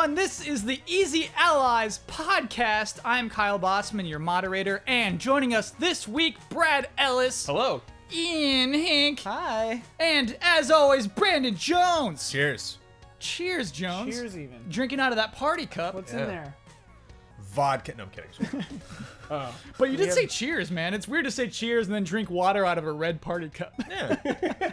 everyone. This is the Easy Allies podcast. I'm Kyle Bossman, your moderator, and joining us this week, Brad Ellis. Hello. Ian Hink. Hi. And as always, Brandon Jones. Cheers. Cheers, Jones. Cheers, even. Drinking out of that party cup. What's in there? Vodka. No, I'm kidding. But you did say cheers, man. It's weird to say cheers and then drink water out of a red party cup. Yeah.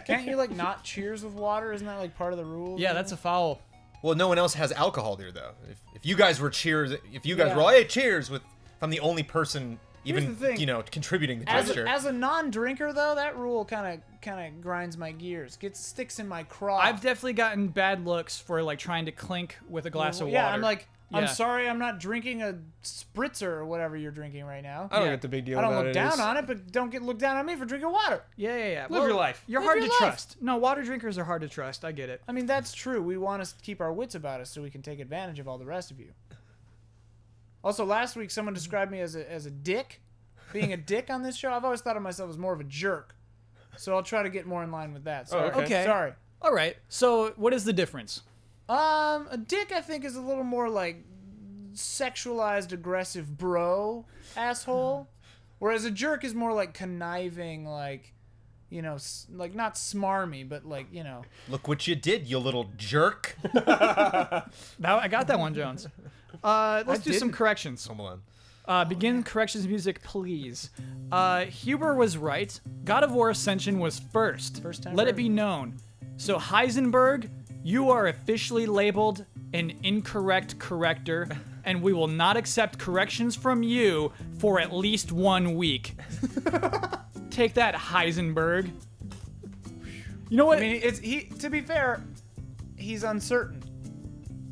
Can't you, not cheers with water? Isn't that, part of the rules? Yeah, that's a foul. Well, no one else has alcohol here, though. If you guys were cheers, if you guys Yeah. were all, hey, cheers, if I'm the only person Here's even, the thing. contributing the As gesture. a non-drinker, though, that rule kind of grinds my gears. Sticks in my craw. I've definitely gotten bad looks for, trying to clink with a glass of water. Yeah, I'm like, Yeah. I'm sorry I'm not drinking a spritzer or whatever you're drinking right now. I don't Yeah. get the big deal I don't about look it. down It's- on it, but don't look down on me for drinking water. Yeah. Live your life. You're Live hard your to life. trust. No, water drinkers are hard to trust. I get it. I mean, that's true. We want to keep our wits about us so we can take advantage of all the rest of you. Also, last week someone described me as a dick, being a dick on this show. I've always thought of myself as more of a jerk, so I'll try to get more in line with that. Sorry. okay. Sorry. All right. So, what is the difference? A dick I think is a little more sexualized, aggressive bro asshole, whereas a jerk is more conniving, not smarmy, but Look what you did, you little jerk. I got that one, Jones. Let's do some corrections. Home Alone. Begin corrections music, please. Huber was right. God of War Ascension was first. First time Let for it be known. So Heisenberg, you are officially labeled an incorrect corrector, and we will not accept corrections from you for at least 1 week. Take that, Heisenberg. You know what? I mean, to be fair, he's uncertain.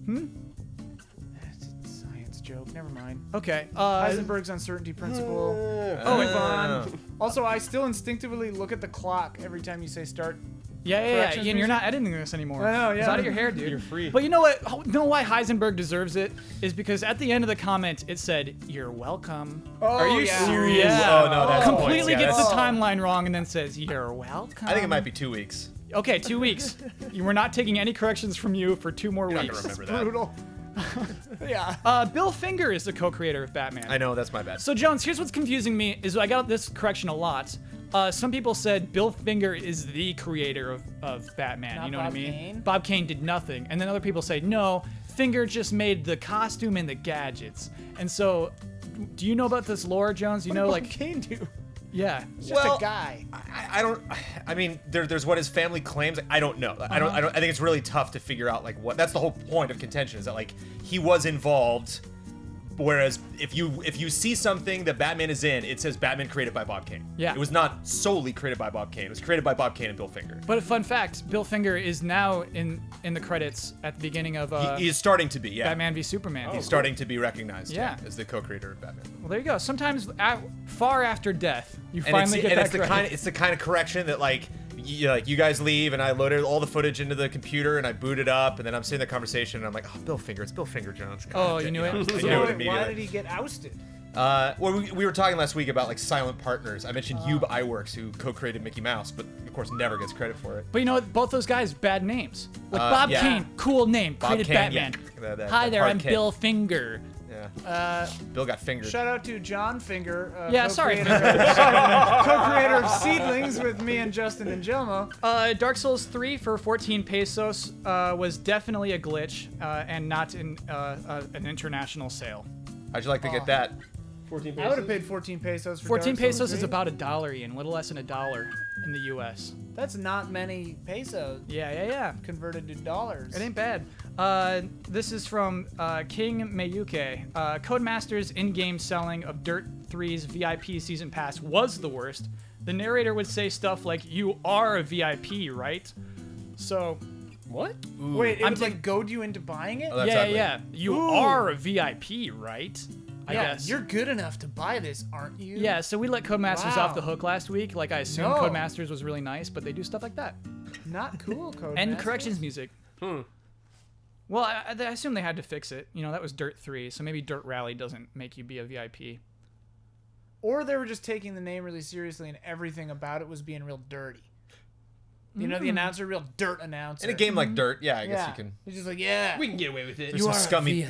It's a science joke. Never mind. Okay. Heisenberg's uncertainty principle. Oh, Fun. Also, I still instinctively look at the clock every time you say start. Yeah. Corrections Ian, you're music? not editing this anymore. I know, It's yeah. out of your hair, dude. You're free. But you know what? You know why Heisenberg deserves it? Is because at the end of the comment, it said, "You're welcome." Oh, Are you yeah. serious? Yeah. Oh, no, that's Completely points. Yeah, gets that's- the timeline wrong and then says, "You're welcome." I think it might be 2 weeks. Okay, 2 weeks. You were not taking any corrections from you for 2 more You're not weeks. going to remember that. Brutal. Yeah. Bill Finger is the co-creator of Batman. I know, that's my bad. So Jones, here's what's confusing me is I got this correction a lot. Some people said Bill Finger is the creator of Batman. Not you know Bob what I mean? Kane? Bob Kane did nothing, and then other people say no. Finger just made the costume and the gadgets. And so, do you know about this lore, Jones? You know, What did Kane do? yeah. Just a guy. I don't. I mean, there's what his family claims. I don't know. I don't. I think it's really tough to figure out what. That's the whole point of contention is that he was involved. Whereas if you see something that Batman is in, it says Batman created by Bob Kane. Yeah. It was not solely created by Bob Kane. It was created by Bob Kane and Bill Finger. But a fun fact: Bill Finger is now in the credits at the beginning of He is starting to be. Yeah. Batman v Superman. He's starting to be recognized. Yeah. As the co-creator of Batman. Well, there you go. Sometimes far after death, you And finally get that credit. it's the kind of correction that you guys leave and I loaded all the footage into the computer and I boot it up and then I'm seeing the conversation and I'm like, oh, Bill Finger, it's Bill Finger Jones. Oh, you knew it? I knew it Why immediately. did he get ousted? Well, we were talking last week about silent partners. I mentioned Ube Iwerks, who co-created Mickey Mouse, but of course never gets credit for it. But you know what? Both those guys, bad names. Bob yeah. Kane, cool name, Bob created Kane, Batman. yeah. That Hi there, hard I'm K. Bill Finger. Yeah. Bill got fingered. Shout out to John Finger. Yeah, sorry. Co-creator of Seedlings with me and Justin and Jelmo. Dark Souls 3 for 14 pesos was definitely a glitch and not an international sale. How'd you like to get that? 14 I would have paid 14 pesos for 14 Dark Souls pesos is 3. about $1, Ian, a little less than $1 in the U.S. That's not many pesos Yeah. converted to dollars. It ain't bad. This is from King Mayuke. Codemasters in-game selling of Dirt 3's VIP Season Pass was the worst. The narrator would say stuff like, "You are a VIP, right?" So, What? Wait, it I'm would taking- goad you into buying it? Oh, that's yeah, ugly. yeah. You Ooh. are a VIP, right? I yeah, guess. you're good enough to buy this, aren't you? Yeah, so we let Codemasters Wow. off the hook last week. I assumed No. Codemasters was really nice, but they do stuff like that. Not cool, Code And Masters. corrections music. Well, I assume they had to fix it. That was Dirt 3, so maybe Dirt Rally doesn't make you be a VIP. Or they were just taking the name really seriously and everything about it was being real dirty. You know, the announcer, real dirt announcer. In a game like Dirt, yeah, I guess you can. He's just like, yeah. We can get away with it. There's some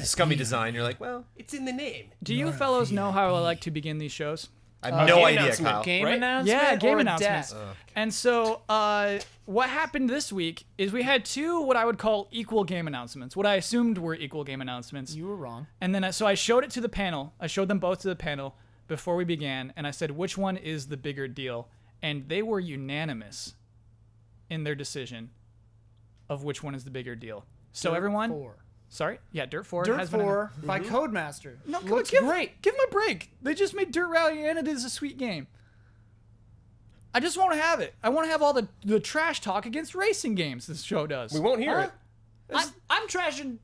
scummy design. You're like, well, It's in the name. Do you fellows know how I like to begin these shows? I have no game idea, announcement, Kyle. Game right? announcement? Yeah, game or a announcements. death? And so, what happened this week is we had two what I would call equal game announcements. What I assumed were equal game announcements. You were wrong. And then, so I showed it to the panel. I showed them both to the panel before we began, and I said, which one is the bigger deal? And they were unanimous in their decision of which one is the bigger deal. So Dirt everyone, 4. sorry, yeah, Dirt 4 Dirt has 4 by Codemaster. No, come on, looks give, great. Give them a break. They just made Dirt Rally, and it is a sweet game. I just want to have it. I want to have all the trash talk against racing games this show does. We won't hear Huh? it. I'm trashing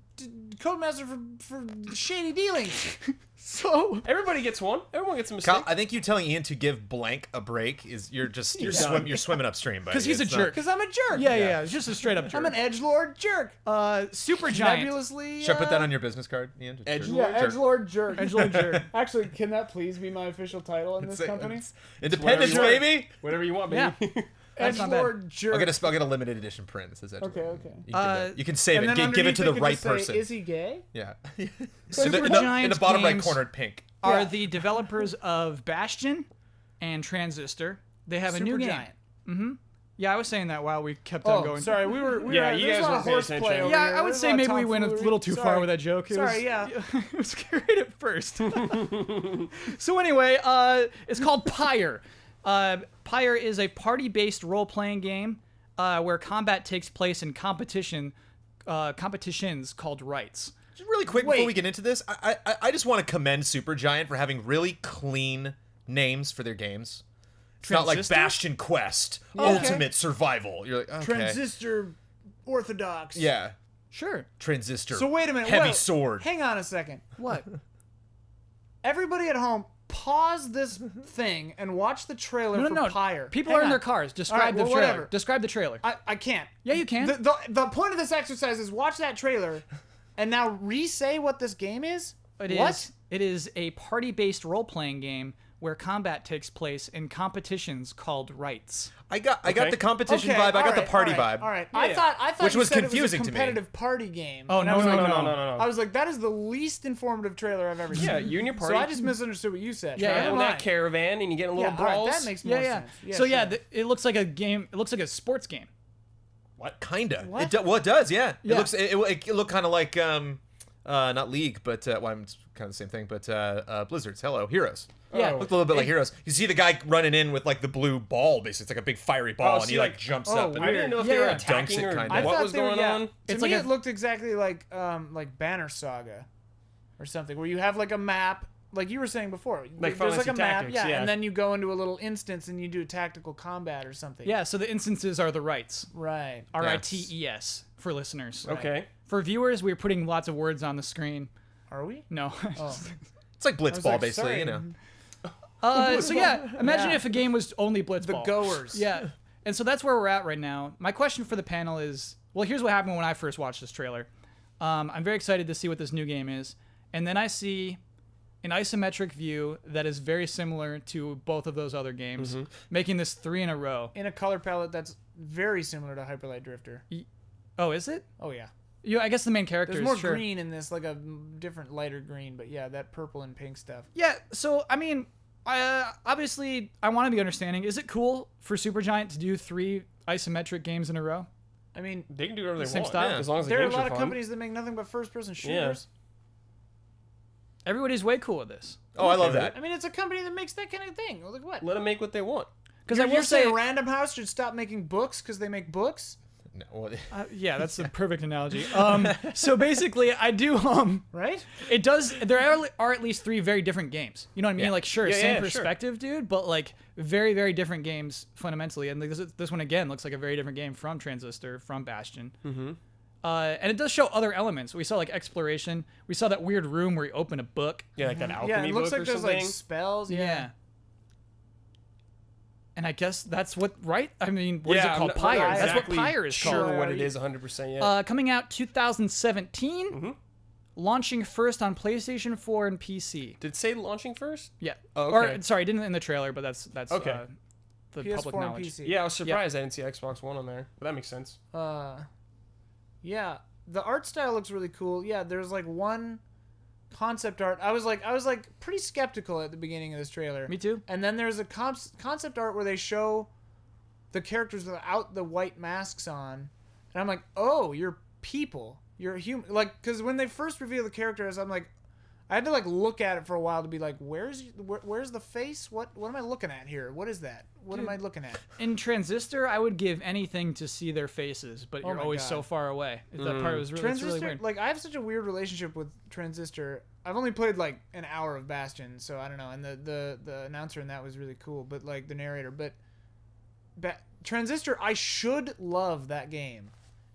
Codemaster for shady dealings. So Everybody gets one. Everyone gets a mistake. Kyle, I think you telling Ian to give blank a break is you're swimming upstream. because he's a jerk. Because I'm a jerk. Yeah, it's just a straight up jerk. I'm an edgelord jerk. Supergiant. Nebulously. Should I put that on your business card, Ian? Edgelord? Yeah, Jerk. edgelord jerk. Edgelord jerk. Actually, can that please be my official title in this company? It's Independence, whatever you want. baby. Whatever you want, Yeah. baby. That's not bad. Edgelord jerk. I'll get a limited edition print that says Edgelord. Okay. You can save And it. then Give it to underneath the could right just say, person. Is he gay? Yeah. Supergiant in the bottom right games corner, pink. Are Yeah. the developers of Bastion and Transistor. They have a new game. Supergiant. Yeah, I was saying that while we kept on Oh, going. sorry. We were. Yeah, there's you guys a lot weren't of paying horseplay attention. over Yeah, here. I would There's say lot of maybe we went a tomfoolery. little too far Sorry. with that joke. It Sorry, was, yeah. It was great at first. So anyway, it's called Pyre. Pyre is a party-based role-playing game where combat takes place in competitions called Rites. Just really quick before Wait. we get into this, I just want to commend Supergiant for having really clean names for their games. It's not like Transistor? Bastion Quest, Okay. Ultimate Survival. You're like, okay. Transistor Orthodox. Yeah. Sure. Transistor. So wait a minute. Heavy wait. sword. Hang on a second. What? Everybody at home, pause this thing and watch the trailer for Pyre. People Hang are in on. their cars. Describe All right, the well, trailer. whatever. Describe the trailer. I can't. Yeah, you can. The point of this exercise is watch that trailer and now re-say what this game is. It is a party-based role-playing game where combat takes place in competitions called Rites. I got Okay. the competition Okay, vibe. I got the alright, party alright, vibe. All right. Yeah. I thought Which you was said confusing it to was me. a competitive party game. Oh, And I no, was no, like, no. I was like, that is the least informative trailer I've ever seen. Yeah, you and your party. So I just misunderstood what you said. Yeah, Try yeah. to in lie. that caravan and you get a little Yeah, all right, brawls. that makes more Yeah. sense. So yeah, sure. it looks like a game. It looks like a sports game. What? Kinda. What? Well, it does. Yeah. Yeah. It looks. It looked kind of like not League, but well, it's kind of the same thing. But Blizzard's Heroes. Yeah. Oh. Looked a little bit like Heroes. You see the guy running in with like the blue ball, basically. It's like a big fiery ball, and so he like- like jumps oh, up. And I didn't know if they Yeah, were yeah. attacking Dunks it, or kinda. I what thought was they were, going yeah. on. To It's me, like it a- looked exactly like Banner Saga, or something, where you have like a map, like you were saying before. Like there's Final like a Fantasy map, Tactics, yeah, yeah. and then you go into a little instance and you do tactical combat or something. Yeah. So the instances are the Rites. Right. Rites for listeners. Okay. For viewers, we're putting lots of words on the screen. Are we? No. Oh. It's like I was Blitzball, like, basically. sorry. You know. So yeah, imagine Yeah. if a game was only Blitzball. The goers. Yeah. And so that's where we're at right now. My question for the panel is, well, here's what happened when I first watched this trailer. I'm very excited to see what this new game is. And then I see an isometric view that is very similar to both of those other games, making this 3 in a row. In a color palette that's very similar to Hyperlight Drifter. Oh, is it? Oh yeah. I guess the main character There's is more sure. green in this, like a different lighter green, but yeah, that purple and pink stuff. Yeah, so I mean, obviously, I want to be understanding. Is it cool for Supergiant to do 3 isometric games in a row? I mean, They can do whatever they Same want. style? As long as the there are a games lot are of fun. companies that make nothing but first-person shooters. Everybody's way cool with this. Oh, I love Okay. that. I mean, it's a company that makes that kind of thing. Like what? Let them make what they want. Because I You're will say, saying Random House should stop making books because they make books, No, well, yeah, that's the perfect analogy. So basically, I do. right? It does. There are at least 3 very different games. You know what I mean? Yeah. Like, sure, Yeah, same yeah, sure. perspective, dude, but like very, very different games fundamentally. And like, this one again looks like a very different game from Transistor, from Bastion. Mm-hmm. And it does show other elements. We saw like exploration. We saw that weird room where you open a book. Yeah, like that alchemy Yeah, it looks book like or there's something. like spells. Yeah. And I guess that's what, right? I mean, what is Yeah, it called? I'm not Pyre. really That's what exactly Pyre is sure called. what it is 100% yet. Coming out 2017. Mm-hmm. Launching first on PlayStation 4 and PC. Did it say launching first? Yeah. Oh, Or okay. sorry, it didn't in the trailer, but that's Okay. the PS4 public and knowledge. PC. Yeah, I was surprised I didn't see Xbox One on there, but that makes sense. Yeah, the art style looks really cool. Yeah, there's like one concept art. I was like pretty skeptical at the beginning of this trailer. Me too. And then there's a concept art where they show the characters without the white masks on, and I'm like, oh, you're people, you're human. Like, because when they first reveal the characters, I'm like, I had to like look at it for a while to be like, where's the face? What am I looking at here? What is that? What am I looking at? In Transistor, I would give anything to see their faces, but you're my always God. so far away. That part was really, it's Transistor, really weird. like I have such a weird relationship with Transistor. I've only played like an hour of Bastion, so I don't know. And the announcer in that was really cool, but like the narrator. But Transistor, I should love that game,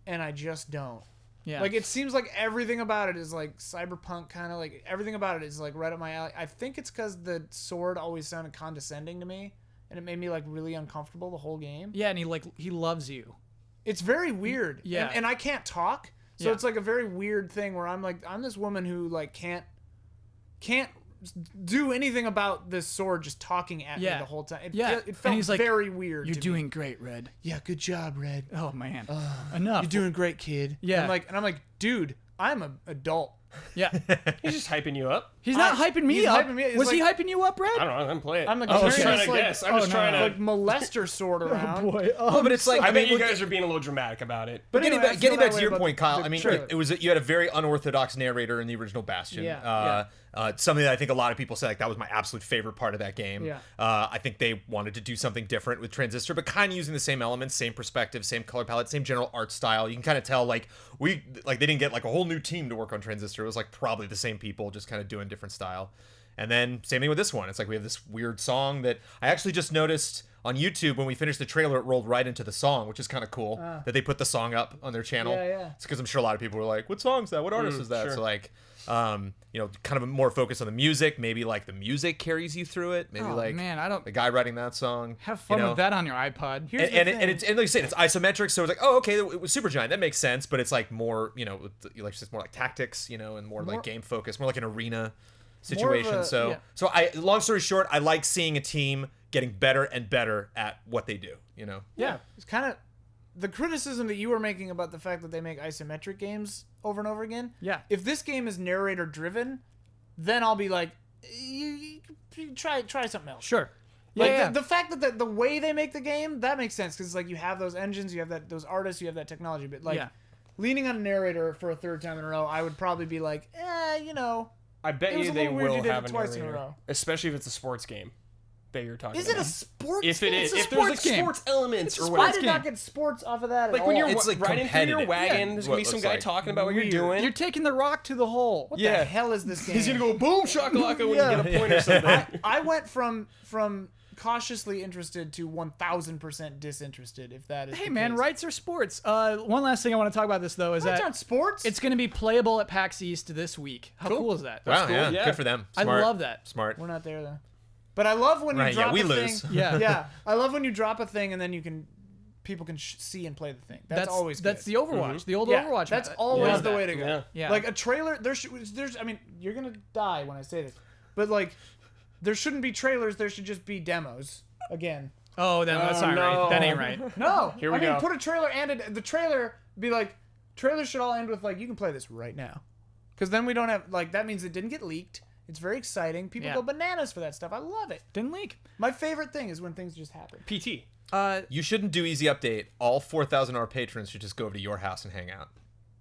and I just don't. Yeah. Like it seems like everything about it is like cyberpunk kind of like everything about it is like right up my alley. I think it's because the sword always sounded condescending to me, and it made me like really uncomfortable the whole game. Yeah, and he loves you. It's very weird. Yeah. And I can't talk. So Yeah. it's like a very weird thing where I'm this woman who like can't do anything about this sword just talking at me the whole time. It And felt he's like, very weird. You're to doing me. great, Red. Yeah, good job, Red. Oh man. Enough. You're doing great, kid. Yeah. And I'm like, dude, I'm an adult. Yeah. He's just hyping you up. He's not hyping me he's up. hyping me- it's Was he like- hyping you up, Red? I don't know. I didn't play it. I'm like I was carrying trying this, to like, guess. I'm just trying to. like molester sword around. Well, but it's like I think you look, guys are being a little dramatic about it. But getting anyway, I back, feel getting that back to way your about point, the Kyle. I mean, trailer. it was you had a very unorthodox narrator in the original Bastion. Yeah. Something that I think a lot of people said like that was my absolute favorite part of that game. Yeah. I think they wanted to do something different with Transistor, but kind of using the same elements, same perspective, same color palette, same general art style. You can kind of tell they didn't get like a whole new team to work on Transistor. It was like probably the same people just kind of doing different style. And then same thing with this one. It's like we have this weird song that I actually just noticed on YouTube when we finished the trailer. It rolled right into the song, which is kind of cool that they put the song up on their channel. Yeah. It's because I'm sure a lot of people were like, "What song's that? What artist is that?" Sure. So like, kind of more focus on the music. Maybe like the music carries you through it. Maybe Oh, man, I don't the guy writing that song. have fun you know? with that on your iPod. Here's the And thing. it's like you said, it's isometric, so it's like, oh, okay, it was Supergiant, that makes sense, but it's like more, like just more like tactics, and more like game focused, more like an arena situation. a- So long story short, I like seeing a team getting better and better at what they do. Yeah, it's kind of the criticism that you were making about the fact that they make isometric games over and over again. Yeah. If this game is narrator driven, then I'll be like, you try something else. Sure. Like Yeah. the fact that the way they make the game, that makes sense because like you have those engines, you have those artists, you have that technology. But like leaning on a narrator for a third time in a row, I would probably be like, I bet It was you a they little weird will you did have it a twice in a narrator, row. especially if it's a sports game that you're talking is it about. a sports? If it game? is, a if there's like sports game. sports elements or I whatever. did not get sports off of that at Like all. when you're It's, like, riding through your competitive. wagon, Yeah. there's What gonna be it some looks guy like. talking about what Weird. you're doing. You're taking the rock to the hole. what Yeah. the hell is this game? He's gonna go boom shakalaka when you get a point or something. I went from cautiously interested to 1000% disinterested. If that is Hey the man, case. rights are sports. One last thing I want to talk about this though is Rights that aren't sports. it's going to be playable at PAX East this week. How cool is that? Wow, cool, yeah, yeah. good for them. I Smart. love that. Smart. We're not there though. But I love when you Right, yeah, drop we a lose. thing. Yeah. Yeah. I love when you drop a thing and then people can see and play the thing. That's always good. That's the Overwatch, the old yeah, Overwatch. that's method. always Love the that. way to go. Yeah. Yeah. Like a trailer, there's I mean, you're gonna die when I say this, but like, there shouldn't be trailers. There should just be demos. Again, Oh, that's not no. right. That ain't right. no. Here we I mean, go. put a trailer and the trailer be like, trailers should all end with like, you can play this right now, because then we don't have like that means it didn't get leaked. It's very exciting. People Yeah. go bananas for that stuff. I love it. Didn't leak. My favorite thing is when things just happen. PT. You shouldn't do easy update. All 4,000 our patrons should just go over to your house and hang out.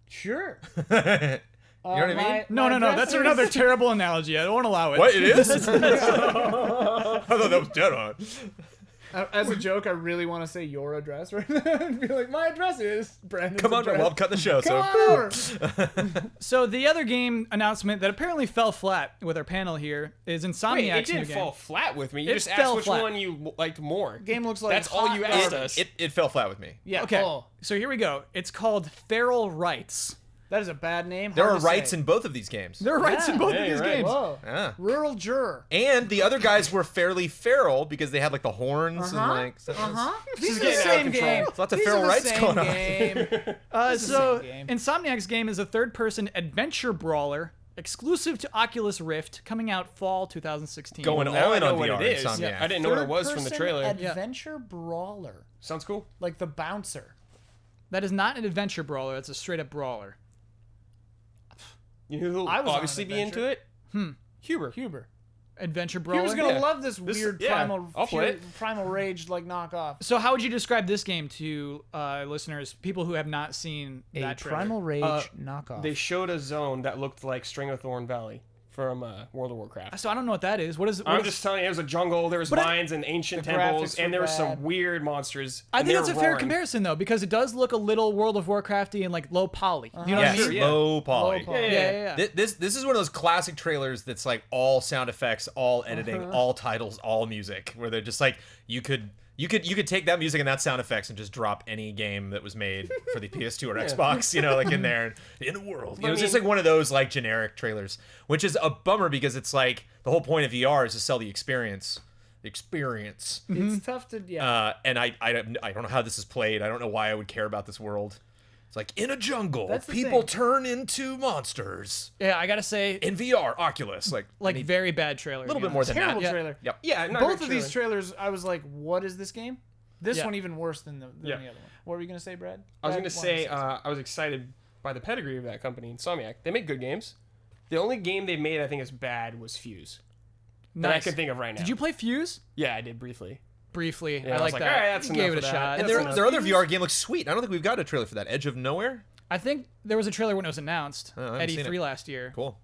Sure. You know what I mean? No. That's another terrible analogy. I don't allow it. What it is? I thought that was dead on. As a joke, I really want to say your address right now and be like, my address is Brandon's Come on, address. well, I'm cutting the show. Come So on over. So the other game announcement that apparently fell flat with our panel here is Wait, Insomniac's it new didn't game. fall flat with me. You It just fell asked which flat. one you liked more. Game looks like That's all hot you asked garbage. us. it fell flat with me. Yeah. Okay, Oh, so here we go. It's called Feral Rites. that is a bad name. There Hard are to rights say. in both of these games. There are rights in both Yeah, of these you're right. games. Whoa. Yeah. Rural juror. And the other guys were fairly feral because they had like the horns and like. So These are the getting out of same control. game. There's lots of These feral are the rights same going on. game. So same game. Insomniac's game is a third-person adventure brawler exclusive to Oculus Rift, coming out fall 2016. Going Now all I in know on what VR. it is. Insomniac. I didn't know what it was from the trailer. Adventure brawler, Sounds cool. like the bouncer. That is not an adventure brawler. It's a straight up brawler. You know who'll I was on obviously an be into it? Huber. Huber. Adventure He brawler. was gonna Yeah. love this weird yeah, I'll play it. primal rage like knockoff. So how would you describe this game to listeners, people who have not seen that trailer? primal rage knockoff. They showed a zone that looked like String of Thorn Valley from World of Warcraft. So I don't know what that is. What is? What I'm is- just telling you, there was a jungle, there was But I- vines and ancient The temples, graphics were and there was some bad. weird monsters. I and think they that's a were fair roaring. comparison though, because it does look a little World of Warcrafty and like low poly. You know Yes, what I mean? yeah. low poly. Low poly. Yeah. This is one of those classic trailers that's like all sound effects, all editing, all titles, all music, where they're just like you could take that music and that sound effects and just drop any game that was made for the PS2 or Xbox, like in there in a world. It's just like one of those like generic trailers, which is a bummer because it's like the whole point of VR is to sell the experience. It's tough to And I don't know how this is played. I don't know why I would care about this world. It's like in a jungle, That's the people thing. turn into monsters Yeah, I gotta say, in VR, Oculus, like very bad trailer. a little bit more than terrible that. trailer. Yep. Yeah, not a Both great of these trailer. trailers, I was like, "What is this game?" This Yeah. one even worse than the Yeah. other one. What were you gonna say, Brad? I was Brad going to wanted say, I was excited by the pedigree of that company, Insomniac. They make good games. The only game they made I think is bad was Fuse. That I Nice. can think of right now. Did you play Fuse? Yeah, I did briefly. Briefly. Yeah, I I like was like, that. all right, that's You gave enough it a of that. shot. And That's their other VR game looks sweet. I don't think we've got a trailer for that. Edge of Nowhere. I think there was a trailer when it was announced I haven't at seen E3 it. last year. Cool.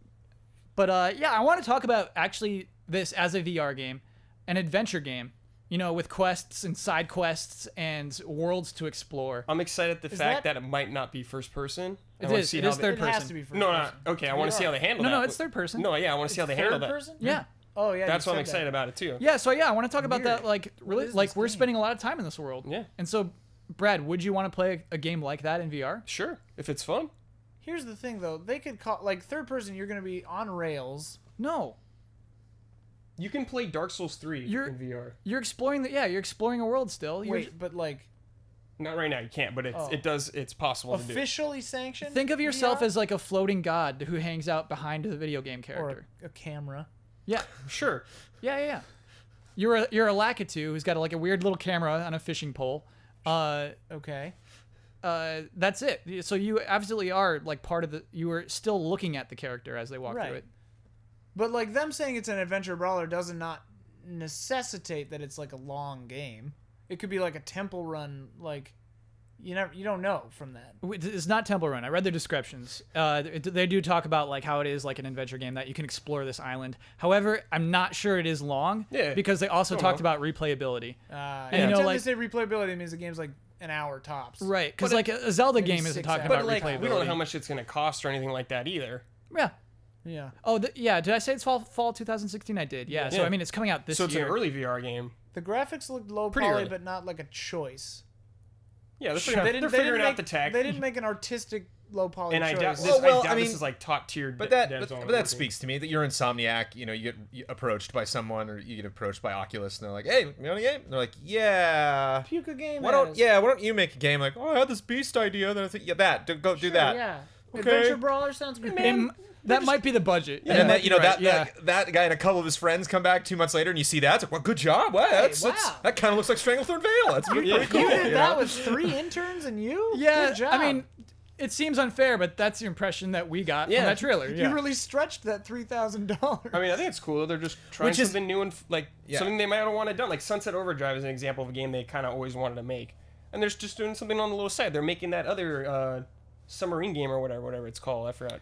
But yeah, I want to talk about actually this as a VR game, an adventure game. With quests and side quests and worlds to explore. I'm excited at the Is fact that- that it might not be first person. I It wanna is. see It how is they- third It has person. to be first No, person. okay, I want to see how they handle that. No, it's third person. No, yeah, I want to see how they handle Third that. person? Yeah. Oh yeah. That's you why I'm said excited that. about it too. Yeah, so yeah, I want to talk about Weird. that. Like, really, is like this we're game? spending a lot of time in this world. Yeah. And so, Brad, would you want to play a game like that in VR? Sure, if it's fun. Here's the thing, though. They could call third person. You're gonna be on rails. No, You can play Dark Souls 3 You're- in VR. you're exploring you're exploring a world still. You're, Wait, but Not right now, you can't, but Oh. it's possible to do. officially sanctioned. think of yourself VR? as like a floating god who hangs out behind the video game or character. a camera. Yeah, Sure. yeah. You're a Lakitu who's got like a weird little camera on a fishing pole. Okay. That's it. So you absolutely are like part of the. You are still looking at the character as they walk Right. through it. But them saying it's an adventure brawler does not necessitate that it's like a long game. It could be like a temple run. You don't know from that. It's not Temple Run. I read the descriptions. They do talk about like how it is like an adventure game that you can explore this island. However, I'm not sure it is long. Yeah. Because they also Don't talked know. about replayability. And you know, they say replayability means the game's like an hour tops. Right. Because But like a Zelda maybe game isn't 6 talking hours. about But like, replayability. we don't know how much it's going to cost or anything like that either. Yeah. Yeah. Oh, yeah. Did I say it's fall 2016? I did. Yeah. So Yeah. I mean, it's coming out this So it's year. an early VR game. The graphics looked low Pretty poly, early. but not like a choice. Yeah, they're They figuring, didn't, they're they figuring didn't out the make, tech. They didn't make an artistic low poly and I choice. doubt this. Well, I doubt I mean, this is like top tier. But dev that zone but that working. speaks to me that you're Insomniac. You get approached by someone or you get approached by Oculus and they're like, "Hey, you want a game?" And they're like, "Yeah." Puka game. Why don't you make a game like, "Oh, I had this beast idea." Then I think, "Yeah, go do that." Yeah. Okay. Adventure brawler sounds good. That might be the budget. And then might be right, that guy and a couple of his friends come back 2 months later and you see that, it's like, well, good job. Wow, that kind of looks like Stranglethorn Vale. That's pretty cool. You did you that know? with 3 interns and you? Yeah. Good job. I mean, it seems unfair, but that's the impression that we got Yeah. from that trailer. you really stretched that $3,000. I mean, I think it's cool. They're just trying Which is- something new and Yeah. something they might have wanted done. Like Sunset Overdrive is an example of a game they kind of always wanted to make, and they're just doing something on the little side. They're making that other submarine game or whatever it's called. I forgot.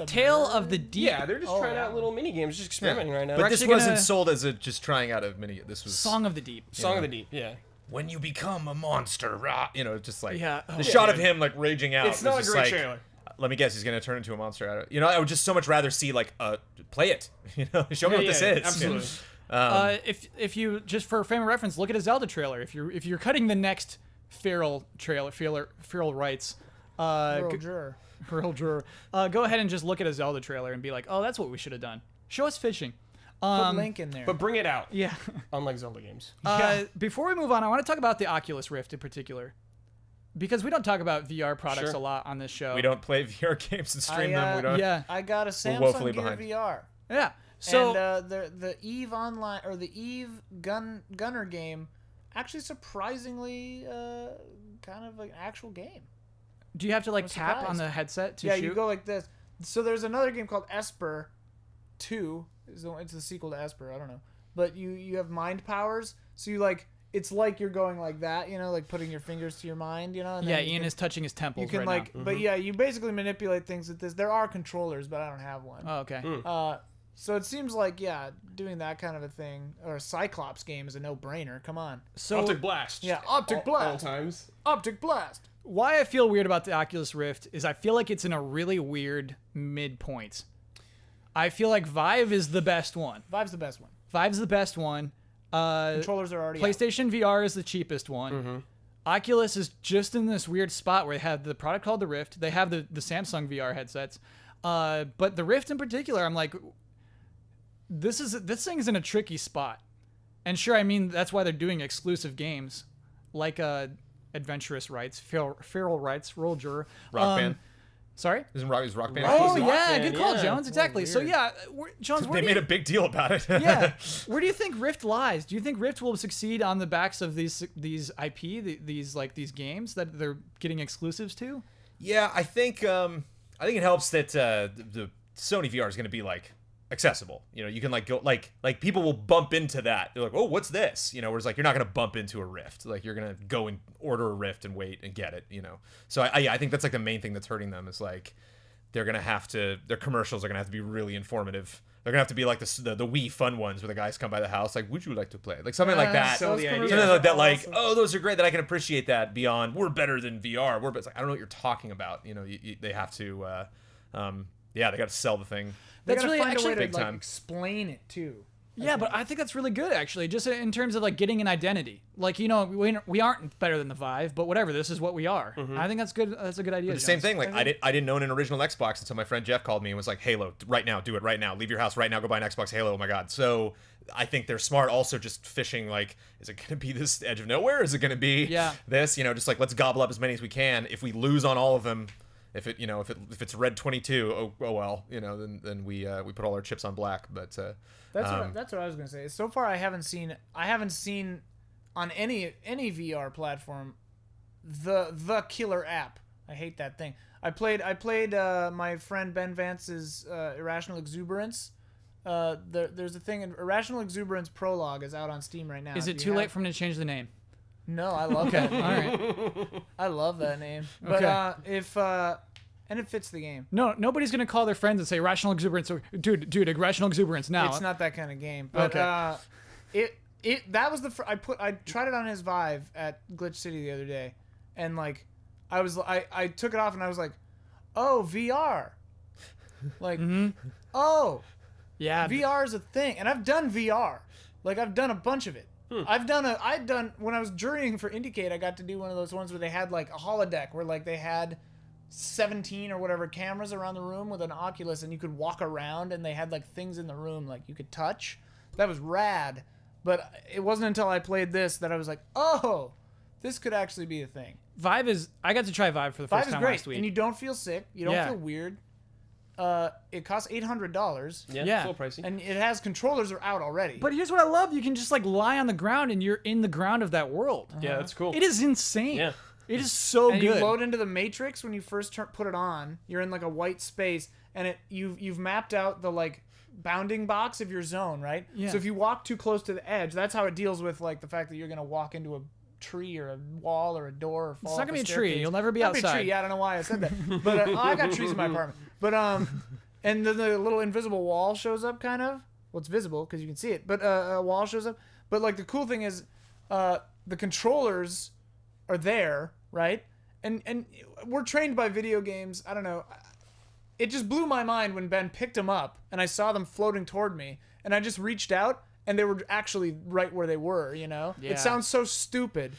Tale of the Deep. Yeah, they're just trying out little mini games, just experimenting right now. But We're this actually wasn't gonna- sold as a just trying out a mini. This was Song of the Deep. Song of the Deep. Yeah. when you become a monster. Rah, just like Yeah. the Oh, shot of him like raging out. It's not a was just great like, trailer. Let me guess, he's gonna turn into a monster. I would just so much rather see like play it. Show me what this is. Absolutely. If you just for frame of reference, look at a Zelda trailer. If you're cutting the next feral rights, Earl Juror. Earl Juror, go ahead and just look at a Zelda trailer and be like, oh, that's what we should have done. Show us fishing. Put Link in there. But bring it out. Yeah. Unlike Zelda games. Before we move on, I want to talk about the Oculus Rift in particular. because we don't talk about VR products Sure. a lot on this show. We don't play VR games and stream them. We don't. Yeah. I got a Samsung woefully Gear behind. VR. Yeah. So And the Eve Online or the Eve Gunner game, actually surprisingly kind of an actual game. do you have to like I'm tap on surprised. the headset to Yeah, shoot? you go like this. So there's another game called Esper 2. It's the sequel to Esper. I don't know. But you have mind powers. So you like it's like you're going like that, you know, like putting your fingers to your mind, you know. And Yeah, then you Ian can- is touching his temples You can right like, now. but yeah, you basically manipulate things with this. There are controllers, but I don't have one. Oh, okay. So it seems like doing that kind of a thing or a Cyclops game is a no-brainer. Come on. So Optic Blast. Yeah, Optic Blast. All times. Optic Blast. why I feel weird about the Oculus Rift is I feel like it's in a really weird midpoint. I feel like Vive is the best one. Vive's the best one. Vive's the best one. Controllers are already out. PlayStation VR is the cheapest one. Oculus is just in this weird spot where they have the product called the Rift. They have the Samsung VR headsets. But the Rift in particular, I'm like, this thing's in a tricky spot. And sure, I mean, that's why they're doing exclusive games like Adventurous Rites, Feral Rites, Roll Juror. Rock Band. Sorry? Is Rock Band? Oh, Rock yeah, Band, good call, yeah. Jones. Exactly. So, weird. yeah, Jones, where They do made you, a big deal about it. yeah. Where do you think Rift lies? Do you think Rift will succeed on the backs of these IP, these games that they're getting exclusives to? Yeah, I think it helps that the Sony VR is going to be like accessible. You know, you can like go like people will bump into that. They're like, oh, what's this? You know, whereas like you're not going to bump into a Rift. Like you're going to go and order a Rift and wait and get it. You know, so I think that's like the main thing that's hurting them is like they're going to have to their commercials are going to have to be really informative. They're gonna have to be like the Wii fun ones where the guys come by the house like, would you like to play? Like something like that. sell the idea. Something like that, like, Awesome. oh, those are great. That I can appreciate that beyond. We're better than VR. It's like I don't know what you're talking about. You know, they have to. They got to sell the thing. They That's gotta really find actually a way big to like time. explain it too. Yeah, but I think that's really good, actually, just in terms of like getting an identity. Like, you know, we aren't better than the Vive, but whatever, this is what we are. I think that's good. That's a good idea. The same Jones. thing. Like I didn't own an original Xbox until my friend Jeff called me and was like, Halo, right now, do it right now. Leave your house right now. Go buy an Xbox Halo. Oh my God. So I think they're smart. Also, just fishing. Like, is it gonna be this edge of nowhere? Is it gonna be this? You know, just like let's gobble up as many as we can. If we lose on all of them. If it's red 22, oh well, you know, then we put all our chips on black. But That's what I was gonna say. So far, I haven't seen on any VR platform the killer app. I hate that thing. I played my friend Ben Vance's Irrational Exuberance. There's a thing in Irrational Exuberance Prologue is out on Steam right now. Is If it you too late for him to change the name? No, I love that. All Name. right. I love that name. But Okay. and it fits the game. No, nobody's gonna call their friends and say irrational exuberance. Dude, irrational exuberance now. It's not that kind of game. But that was I tried it on his Vive at Glitch City the other day, and like I took it off and I was like, oh, VR, like oh, Yeah. VR is a thing, and I've done VR, like I've done a bunch of it. I'd done when I was jurying for Indicate, I got to do one of those ones where they had like a holodeck where like they had 17 or whatever cameras around the room with an Oculus, and you could walk around and they had like things in the room like you could touch. That was rad. But it wasn't until I played this that I was like, oh, this could actually be a thing. Vive is. I got to try Vive for the first Vive is time great, last week. and you don't feel sick. You don't Yeah. feel weird. It costs $800, Yeah. Full pricey. and it has controllers are out already. But here's what I love: you can just like lie on the ground, and you're in the ground of that world. Yeah, that's cool. It is insane. Yeah. It is so and good. you load into the Matrix when you first put it on. You're in like a white space, and you've mapped out the like bounding box of your zone, right? Yeah. So if you walk too close to the edge, that's how it deals with like the fact that you're gonna walk into a tree or a wall or a door or fall. It's not off gonna be a tree. staircase. You'll never be Not outside. a tree. Yeah, I don't know why I said that, but I got trees in my apartment. But and then the little invisible wall shows up, kind of. Well, it's visible because you can see it, but a wall shows up. But like the cool thing is, the controllers are there, right? And we're trained by video games. I don't know. It just blew my mind when Ben picked them up and I saw them floating toward me, and I just reached out and they were actually right where they were. You know, Yeah. It sounds so stupid,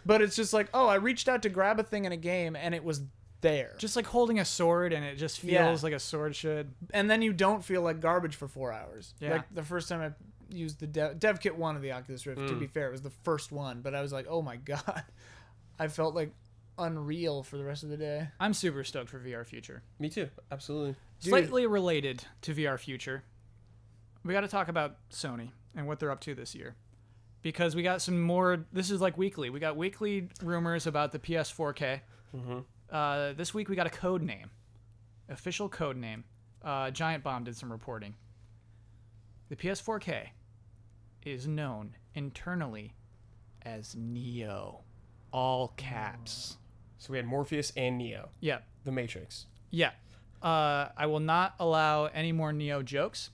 but it's just like, oh, I reached out to grab a thing in a game and it was there. Just like holding a sword, and it just feels like a sword should. And then you don't feel like garbage for 4 hours. Yeah. Like the first time I used the dev kit 1 of the Oculus Rift, to be fair, it was the first one, but I was like, oh my God. I felt like unreal for the rest of the day. I'm super stoked for VR Future. Me too. Absolutely. Slightly related to VR Future, we got to talk about Sony and what they're up to this year. Because we got some more, this is like weekly. We got weekly rumors about the PS4K. This week we got a code name. Official code name. Giant Bomb did some reporting. The PS4K is known internally as Neo. All caps. So we had Morpheus and Neo. Yeah. The Matrix. Yeah. I will not allow any more Neo jokes.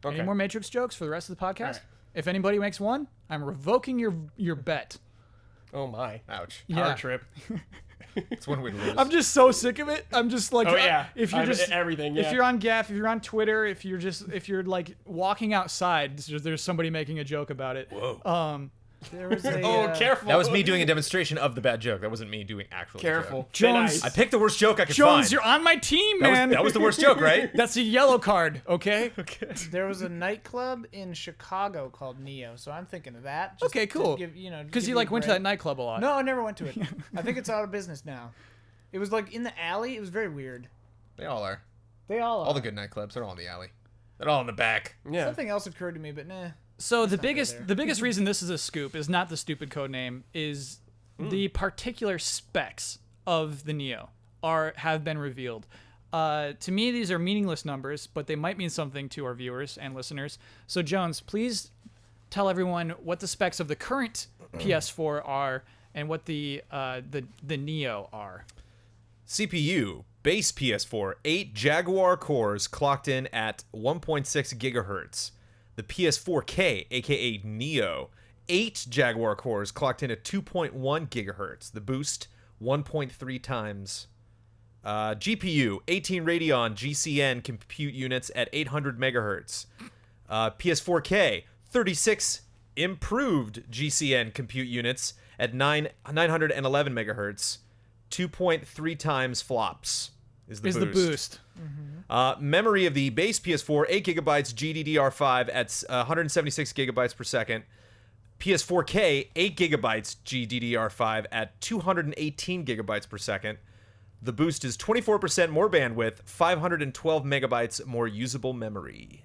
Okay. Any more Matrix jokes for the rest of the podcast. Right. If anybody makes one, I'm revoking your bet. Oh my. Ouch. Yeah. Power trip. It's one way to lose. I'm just so sick of it. I'm just like, Oh yeah. if you're just everything. Yeah. if you're on Gaff, if you're on Twitter, if you're like walking outside, there's somebody making a joke about it. Whoa. There was a, oh, careful. That was me doing a demonstration of the bad joke. That wasn't me doing actual Careful. joke. Jones- Nice. I picked the worst joke I could Jones, find. you're on my team, that man. was the worst joke, right? That's a yellow card, okay? There was a nightclub in Chicago called Neo, so I'm thinking of that. just Okay, to cool. Give, Because give you a like went to break. that nightclub a lot. No, I never went to it. I think it's out of business now. It was like in the alley. It was very weird. They all are. They all are. All the good nightclubs, they're all in the alley. They're all in the back. Yeah. Something else occurred to me, but nah. So the not go biggest there. reason this is a scoop is not the stupid code name, is the particular specs of the Neo have been revealed. To me, these are meaningless numbers, but they might mean something to our viewers and listeners. So Jones, please tell everyone what the specs of the current PS4 are and what the Neo are. CPU, base PS4, 8 Jaguar cores clocked in at 1.6 gigahertz. The PS4K, aka Neo, 8 Jaguar cores clocked in at 2.1 gigahertz. The boost, 1.3 times. GPU, 18 Radeon GCN compute units at 800 megahertz. PS4K, 36 improved GCN compute units at 911 megahertz. 2.3 times flops is the boost. Memory of the base PS4, 8 gigabytes GDDR5 at 176 gigabytes per second. PS4K, 8 gigabytes GDDR5 at 218 gigabytes per second. The boost is 24% more bandwidth, 512 megabytes more usable memory.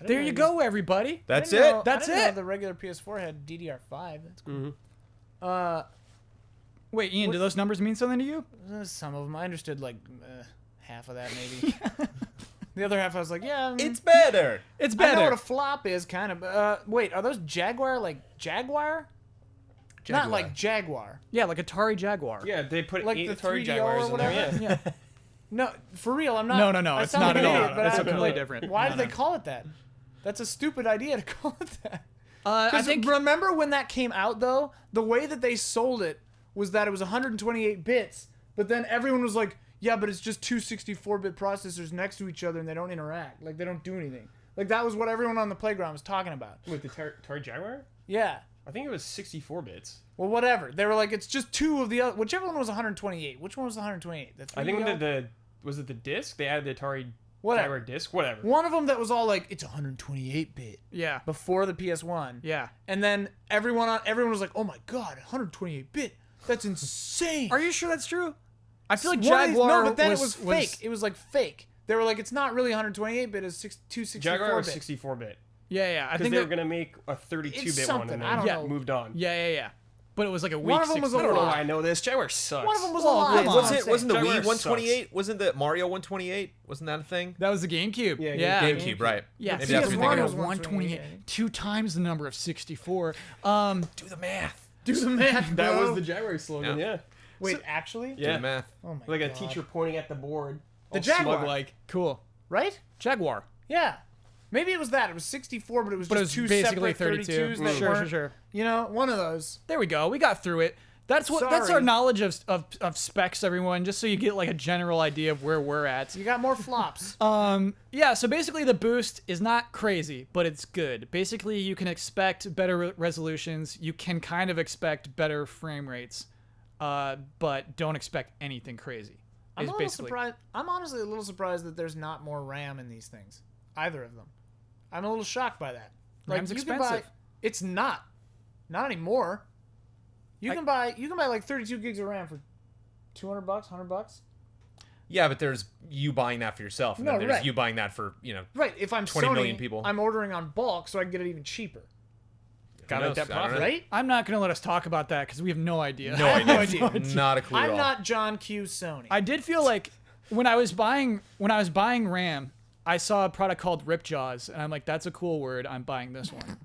There you go, everybody. That's I didn't it. know- That's I didn't know it. the regular PS4 had DDR5. That's cool. Wait, Ian, do those numbers mean something to you? Some of them I understood like half of that maybe. The other half I was like, yeah. It's better. It's I better. know what a flop is, kind of. Wait, are those Jaguar like Jaguar? Not like Jaguar. Yeah, like Atari Jaguar. Yeah, they put Like 8 the Atari 3DO Jaguars or in there. whatever? Yeah. No, for real, I'm not. No, I it's sound not like at an all. idiot, but It's I- completely different. Why No, did they no. call it that? That's a stupid idea to call it that. I 'Cause think remember when that came out though? The way that they sold it was that it was 128 bits, but then everyone was like, "Yeah, but it's just two 64-bit processors next to each other and they don't interact. Like they don't do anything." Like that was what everyone on the playground was talking about. With the Atari Jaguar? Yeah. I think it was 64 bits. Well, whatever. They were like, it's just two of the other. Whichever one was 128. Which one was 128? The 3DO? I think was it the disc? They added the Atari Whatever. Jaguar disc? Whatever. One of them that was all like, it's 128 bit yeah, before the PS1. yeah. And then everyone was like, oh my god, 128 bit. That's insane. Are you sure that's true? I feel like One of these- Jaguar. No, but then it was fake. It was like fake. They were like, it's not really 128 bit. It's 264 Jaguar was bit. 64 bit. Yeah, yeah. I Because think they that- were going to make a 32 It's bit one something, and I don't then know. moved on. Yeah. But it was like a weak One of them was 60. a I don't know lot. why I know this. Jaguar sucks. One of them was Well, a lot. come is on. what I'm Wasn't saying. wasn't the Jaguar Wii sucks. 128? Wasn't the Mario 128? Wasn't that a thing? That was the GameCube. Yeah, yeah. GameCube, right? Yeah, Maybe that's what PS1 you're thinking was of. 128. 2 times the number of 64. Do the math. Do the math, That bro. was the Jaguar slogan, yeah. Wait, actually? Do Yeah. the math. Oh my Like a god. teacher pointing at the board. The all Jaguar. smug like. Cool. Right? Jaguar. Yeah. Maybe it was that. It was 64, but it was But it just was two basically separate 32. 32s that Sure, weren't, sure. You know, one of those. There we go. We got through it. That's our Sorry. knowledge of specs, everyone, just so you get like a general idea of where we're at. You got more flops. Yeah, so basically the boost is not crazy, but it's good. Basically, you can expect better resolutions. You can kind of expect better frame rates, but don't expect anything crazy. I'm is a little basically- surprised. I'm honestly a little surprised that there's not more RAM in these things. Either of them. I'm a little shocked by that. RAM's you can expensive. buy. It's not. Not anymore. You can buy like 32 gigs of RAM for $200, $100. Yeah, but there's you buying that for yourself, and No, then there's right. you buying that for Right. If I'm 20 Sony, million people. I'm ordering on bulk so I can get it even cheaper. Gotta make that profit. Right? I'm not gonna let us talk about that because we have no idea. No I have idea. no idea. Not a clue at I'm all. not John Q. Sony. I did feel like when I was buying RAM, I saw a product called Ripjaws, and I'm like, that's a cool word. I'm buying this one.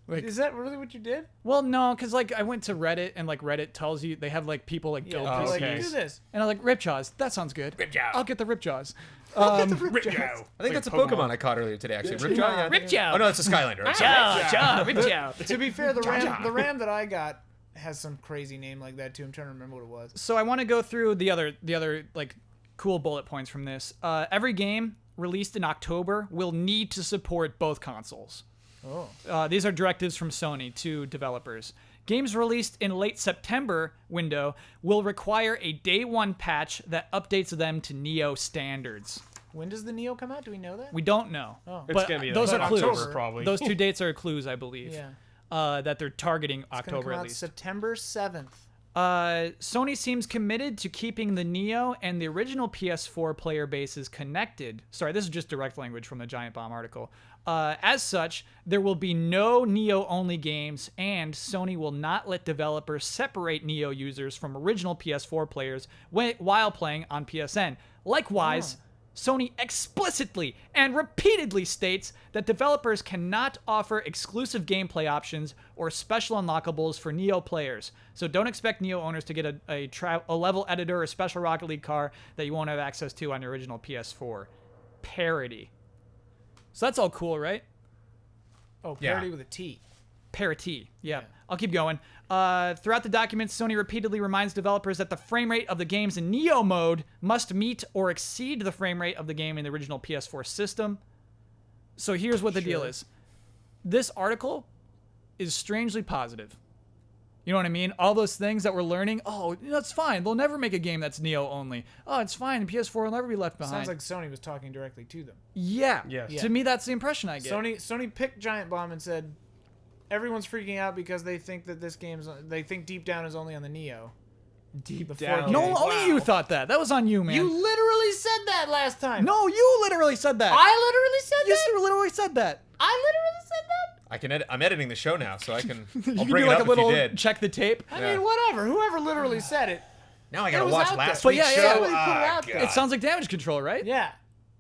Like, Is that really what you did? well, no, because like I went to Reddit, and like Reddit tells you they have like people like build Yeah, PCs, like, okay. do this. and I'm like Ripjaws. That sounds good. Ripjaw. I'll get the Ripjaws. I think that's a Pokemon. Pokemon I caught earlier today, actually. Ripjaw, yeah. Ripjaw. Oh, no, it's a Skylander. I'm sorry. Ripjaw. To be fair, the RAM that I got has some crazy name like that too. I'm trying to remember what it was. So I want to go through the other like cool bullet points from this. Every game released in October will need to support both consoles. Oh. These are directives from Sony to developers. Games released in late September window will require a day one patch that updates them to Neo standards. When does the Neo come out? Do we know that? We don't know. Oh. It's But gonna be those like are clues. October, probably. Those two dates are clues, I believe. Yeah. That they're targeting It's gonna October come at out least. September 7th. Sony seems committed to keeping the Neo and the original PS4 player bases connected. Sorry, this is just direct language from the Giant Bomb article. As such, there will be no Neo-only games, and Sony will not let developers separate Neo users from original PS4 players while playing on PSN. Likewise, Sony explicitly and repeatedly states that developers cannot offer exclusive gameplay options or special unlockables for Neo players. So don't expect Neo owners to get a level editor or special Rocket League car that you won't have access to on your original PS4. Parity. So that's all cool, right? Oh, Yeah. parody with a T. Parity. Yeah. I'll keep going. Throughout the documents, Sony repeatedly reminds developers that the frame rate of the games in Neo mode must meet or exceed the frame rate of the game in the original PS4 system. So here's what the deal is. This article is strangely positive. You know what I mean? All those things that we're learning, oh, that's fine. They'll never make a game that's Neo only. Oh, it's fine. PS4 will never be left behind. Sounds like Sony was talking directly to them. yeah. Yes. To me, that's the impression I get. Sony picked Giant Bomb and said, everyone's freaking out because they think that they think deep down is only on the Neo. Deep The down. 4K. No, Wow. only you thought that. That was on you, man. You literally said that last time. No, you literally said that. I literally said You that. literally said that. I literally said that. I can edit. I'm editing the show now, so I can. You I'll can bring do it like up a little if you did. check the tape. I Yeah. mean, whatever. Whoever literally said it. Now I It gotta was watch out last there. week's But yeah, show. yeah. Somebody put it Ah, out there. God. It sounds like damage control, right? Yeah.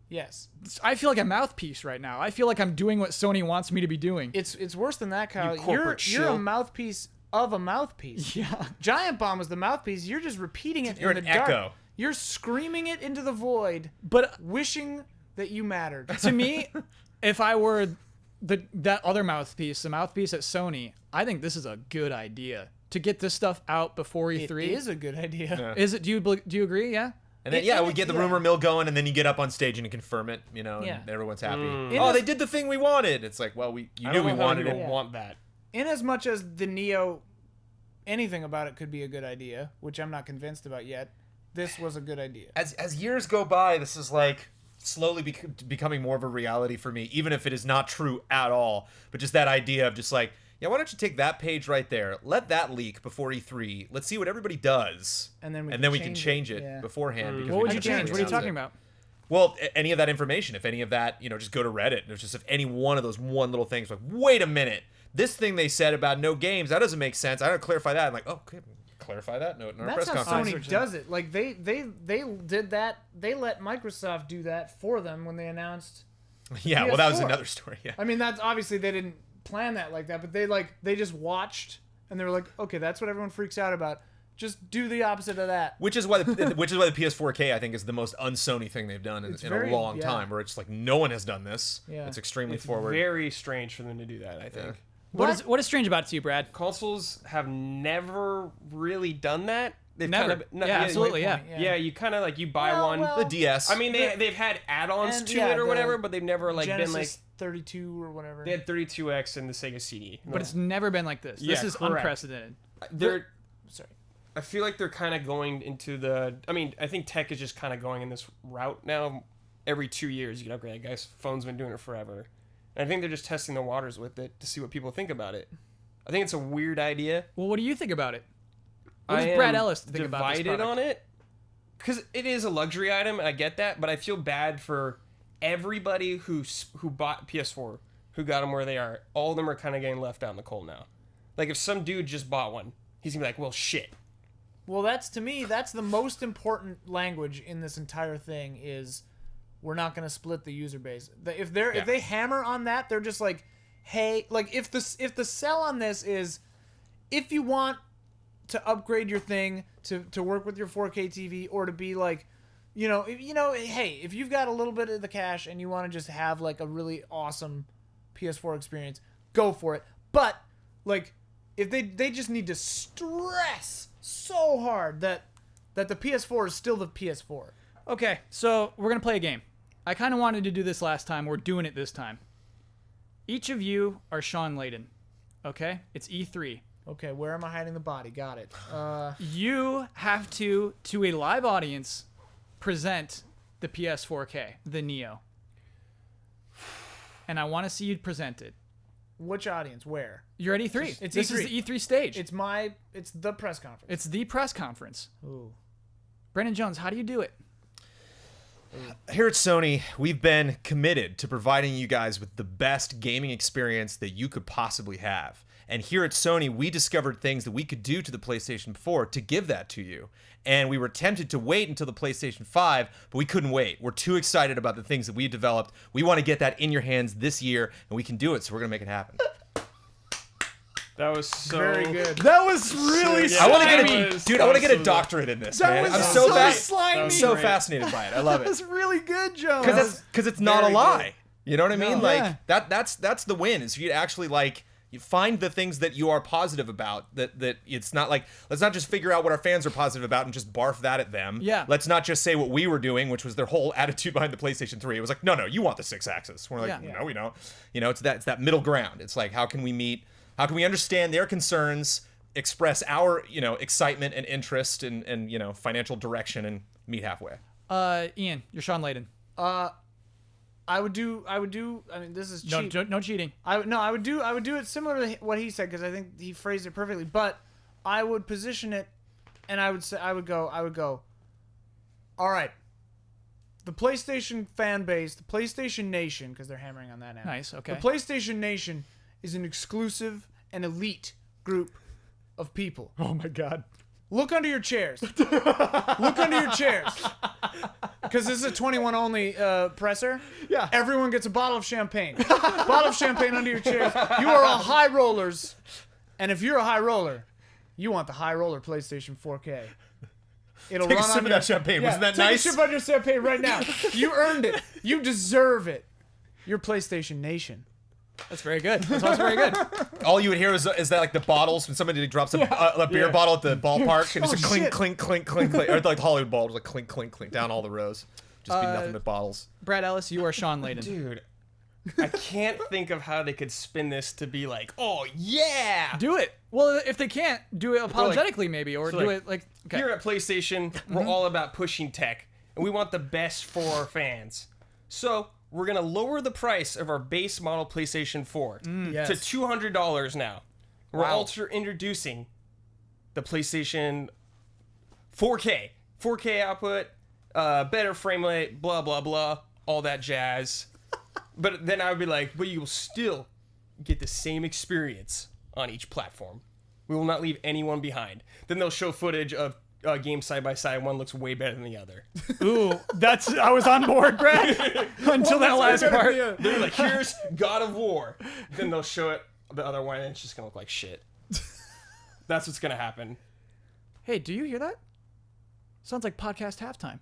Yes. I feel like a mouthpiece right now. I feel like I'm doing what Sony wants me to be doing. It's worse than that, Kyle. You corporate You're a shill. mouthpiece of a mouthpiece. Yeah. Giant Bomb was the mouthpiece. You're just repeating it You're in an the dark. echo. You're screaming it into the void, But wishing that you mattered. to me, if I were that other mouthpiece, the mouthpiece at Sony, I think this is a good idea to get this stuff out before It E3. is a good idea. Yeah. Is it? Do you agree? Yeah. And then we get the rumor mill going, and then you get up on stage and you confirm it, and Yeah. everyone's happy. It Oh, is- they did the thing we wanted. It's like, well, you I knew don't we know how wanted people it. Yeah. want that. In as much as the Neo, anything about it could be a good idea, which I'm not convinced about yet. This was a good idea. As years go by, this is like slowly becoming more of a reality for me, even if it is not true at all. But just that idea of just like, yeah, why don't you take that page right there, let that leak before E3, let's see what everybody does, And then we can can change change it it. Yeah. beforehand. Because What we would you didn't change? What are you announce talking it. about? Well, any of that information, if any of that, just go to Reddit. There's just if any one of those one little things, like, wait a minute, this thing they said about no games, that doesn't make sense. I don't clarify that. I'm like, oh, okay, clarify that. No, in our That's press how conference. Sony does it. Like they did that. They let Microsoft do that for them when they announced. Yeah, well, that was PS4. another story. Yeah. I mean, that's obviously they didn't plan that like that, but they just watched and they were like, okay, that's what everyone freaks out about. Just do the opposite of that. Which is why the PS4K I think is the most un-Sony thing they've done in very- a long yeah. time. Where it's like no one has done this. Yeah. It's extremely It's forward. very strange for them to do that, I think. What is strange about it to you, Brad? Consoles have never really done that. They've Never. Kind of, Yeah, absolutely, yeah. Yeah, you kind of like you buy Well, one. well, The DS. I mean, they've had add-ons And, to yeah, it or the whatever, but they've never like Genesis been like 32 or whatever. they had 32X and the Sega CD. But it's never been like this. This Yeah, is correct. unprecedented. They're Sorry. I feel like they're kind of going into the. I mean, I think tech is just kind of going in this route now. Every 2 years, you can upgrade. Guys, phone's been doing it forever. And I think they're just testing the waters with it to see what people think about it. I think it's a weird idea. Well, what do you think about it? What does I Brad am Ellis think about this divided product? on it because it is a luxury item, and I get that, but I feel bad for everybody who bought PS4, who got them where they are. All of them are kind of getting left out in the cold now. Like if some dude just bought one, he's gonna be like, "Well, shit." Well, that's to me, that's the most important language in this entire thing is we're not going to split the user base. If they hammer on that, they're just like, hey, like if the sell on this is if you want to upgrade your thing to work with your 4K TV or to be like, hey, if you've got a little bit of the cash and you want to just have like a really awesome PS4 experience, go for it. But like if they just need to stress so hard that the PS4 is still the PS4. Okay, so we're gonna play a game. I kind of wanted to do this last time. We're doing it this time. Each of you are Sean Layden. Okay, it's E3. Okay, where am I hiding the body? Got it. You have to a live audience, present the PS4K, the Neo. And I want to see you present it. Which audience? Where? You're at E3. It's This E3. is the E3 stage. It's the press conference. It's the press conference. Ooh. Brendan Jones, how do you do it? Here at Sony, we've been committed to providing you guys with the best gaming experience that you could possibly have. And here at Sony, we discovered things that we could do to the PlayStation 4 to give that to you. And we were tempted to wait until the PlayStation 5, but we couldn't wait. We're too excited about the things that we've developed. We want to get that in your hands this year, and we can do it, so we're going to make it happen. That was so Very good. That was really Yeah, I want to that get was- I want to that get a was doctorate in this, That man. was I'm so so slimy. I'm so Great. fascinated by it. I love it. really good, Jones. Because it's not a very lie. You know what I mean? No. Like Yeah. that's the win. Is you actually like you find the things that you are positive about. That it's not like let's not just figure out what our fans are positive about and just barf that at them. Yeah. Let's not just say what we were doing, which was their whole attitude behind the PlayStation 3. It was like, no, you want the 6-axis. We're like, Yeah. no, we don't. It's that middle ground. It's like how can we understand their concerns, express our excitement and interest and financial direction and meet halfway. Ian, you're Sean Layden. I would do. I mean, this is cheap. No cheating. I would do it similar to what he said because I think he phrased it perfectly. But I would position it, and I would go. All right. The PlayStation fan base, the PlayStation Nation, because they're hammering on that now. Nice, okay. The PlayStation Nation is an exclusive and elite group of people. Oh my God. Look under your chairs. Look under your chairs. Because this is a 21 only presser. Yeah. Everyone gets a bottle of champagne. Bottle of champagne under your chairs. You are all high rollers. And if you're a high roller, you want the high roller PlayStation 4K. It'll Take a run sip on of your, that champagne. Wasn't that take nice? a sip on your champagne right now. You earned it. You deserve it. You're PlayStation Nation. That's very good. That's also very good. All you would hear is that like the bottles when somebody drops a beer bottle at the ballpark and it's a clink, shit. clink, clink, clink, clink, or like the Hollywood Bowl, like clink, clink, clink down all the rows. Just be nothing but bottles. Brad Ellis, you are Sean Layden. Dude, I can't think of how they could spin this to be like, oh yeah. Do it. Well, if they can't, do it apologetically maybe, or so do like, it like. Okay. Here at PlayStation, we're all about pushing tech, and we want the best for our fans. So we're gonna lower the price of our base model PlayStation 4 Yes. to $200 now. We're Wow. also introducing the PlayStation 4K output, better frame rate, blah blah blah, all that jazz. But then I would be like, but you will still get the same experience on each platform. We will not leave anyone behind. Then they'll show footage of games side by side. One looks way better than the other. Ooh, I was on board, Brad, until that last part. They're like, here's God of War. Then they'll show it the other one, and it's just gonna look like shit. That's what's gonna happen. Hey, do you hear that? Sounds like podcast halftime.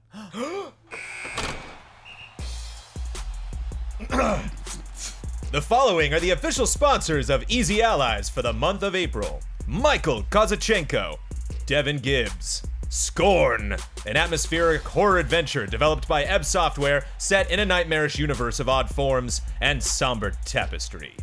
The following are the official sponsors of Easy Allies for the month of April: Michael Kozachenko, Devin Gibbs, Scorn, an atmospheric horror adventure developed by Ebb Software set in a nightmarish universe of odd forms and somber tapestry.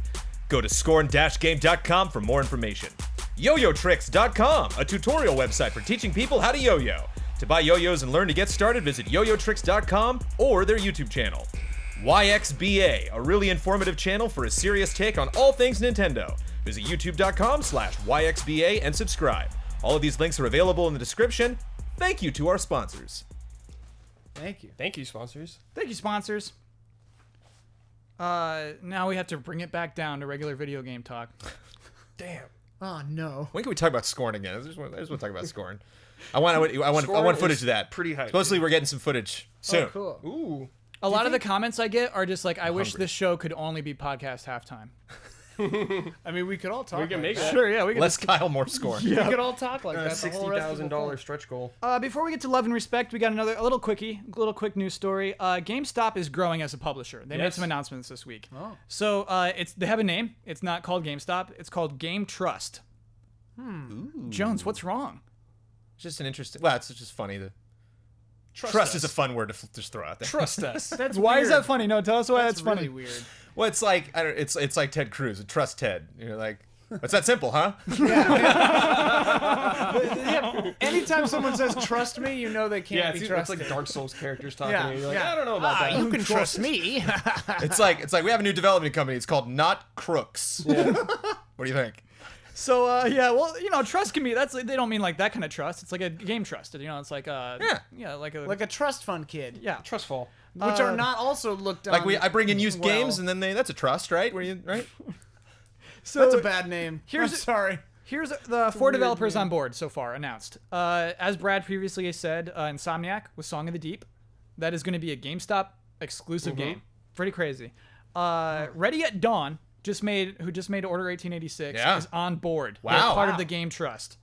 Go to scorn-game.com for more information. YoYoTricks.com, a tutorial website for teaching people how to yo-yo. To buy yo-yos and learn to get started, visit YoYoTricks.com or their YouTube channel. YXBA, a really informative channel for a serious take on all things Nintendo. Visit youtube.com/YXBA and subscribe. All of these links are available in the description. Thank you to our sponsors. Thank you. Thank you, sponsors. Thank you, sponsors. Now we have to bring it back down to regular video game talk. Damn. Oh no. When can we talk about scoring again? I just want to talk about scoring. I want footage of that. Pretty hype. Supposedly we're getting some footage soon. Oh, cool. Ooh. A lot of the comments I get are just like, I wish hungry. this show could only be podcast halftime. I mean, we could all talk. We can like make that. that. Sure, yeah, we can. Less Kyle, more score. We could all talk like that. the whole rest of the $60,000 film. stretch goal. Before we get to love and respect, we got a little quick news story. GameStop is growing as a publisher. They made Yes. some announcements this week. Oh. So they have a name. It's not called GameStop. It's called Game Trust. Jones, what's wrong? It's just an interesting. Well, it's just funny. Trust us. is a fun word to just throw out there. Trust us. That's Why is weird. that funny? No, tell us why that's really funny. weird. Well, it's like it's like Ted Cruz. Trust Ted. You're like, it's that simple, huh? Yeah. Anytime someone says "trust me," you know they can't Yeah, be it's trusted. like Dark Souls characters talking Yeah, to you. You're like, yeah. I don't know about that. You can trust me. It's like we have a new development company. It's called Not Crooks. What do you think? So yeah, well, trust can be they don't mean like that kind of trust. It's like a game trust. It's like like a like a trust fund kid, yeah. Trustful. which are not also looked on. Like I bring in used well. games, and then that's a trust, right? Right? So That's a bad name. Here's- I'm sorry. Here's the four weird developers name. on board so far announced. As Brad previously said, Insomniac with Song of the Deep. That is going to be a GameStop exclusive game. Pretty crazy. Ready at Dawn, who just made Order 1886, Yeah. is on board. Wow. They're part of Wow. the Game Trust.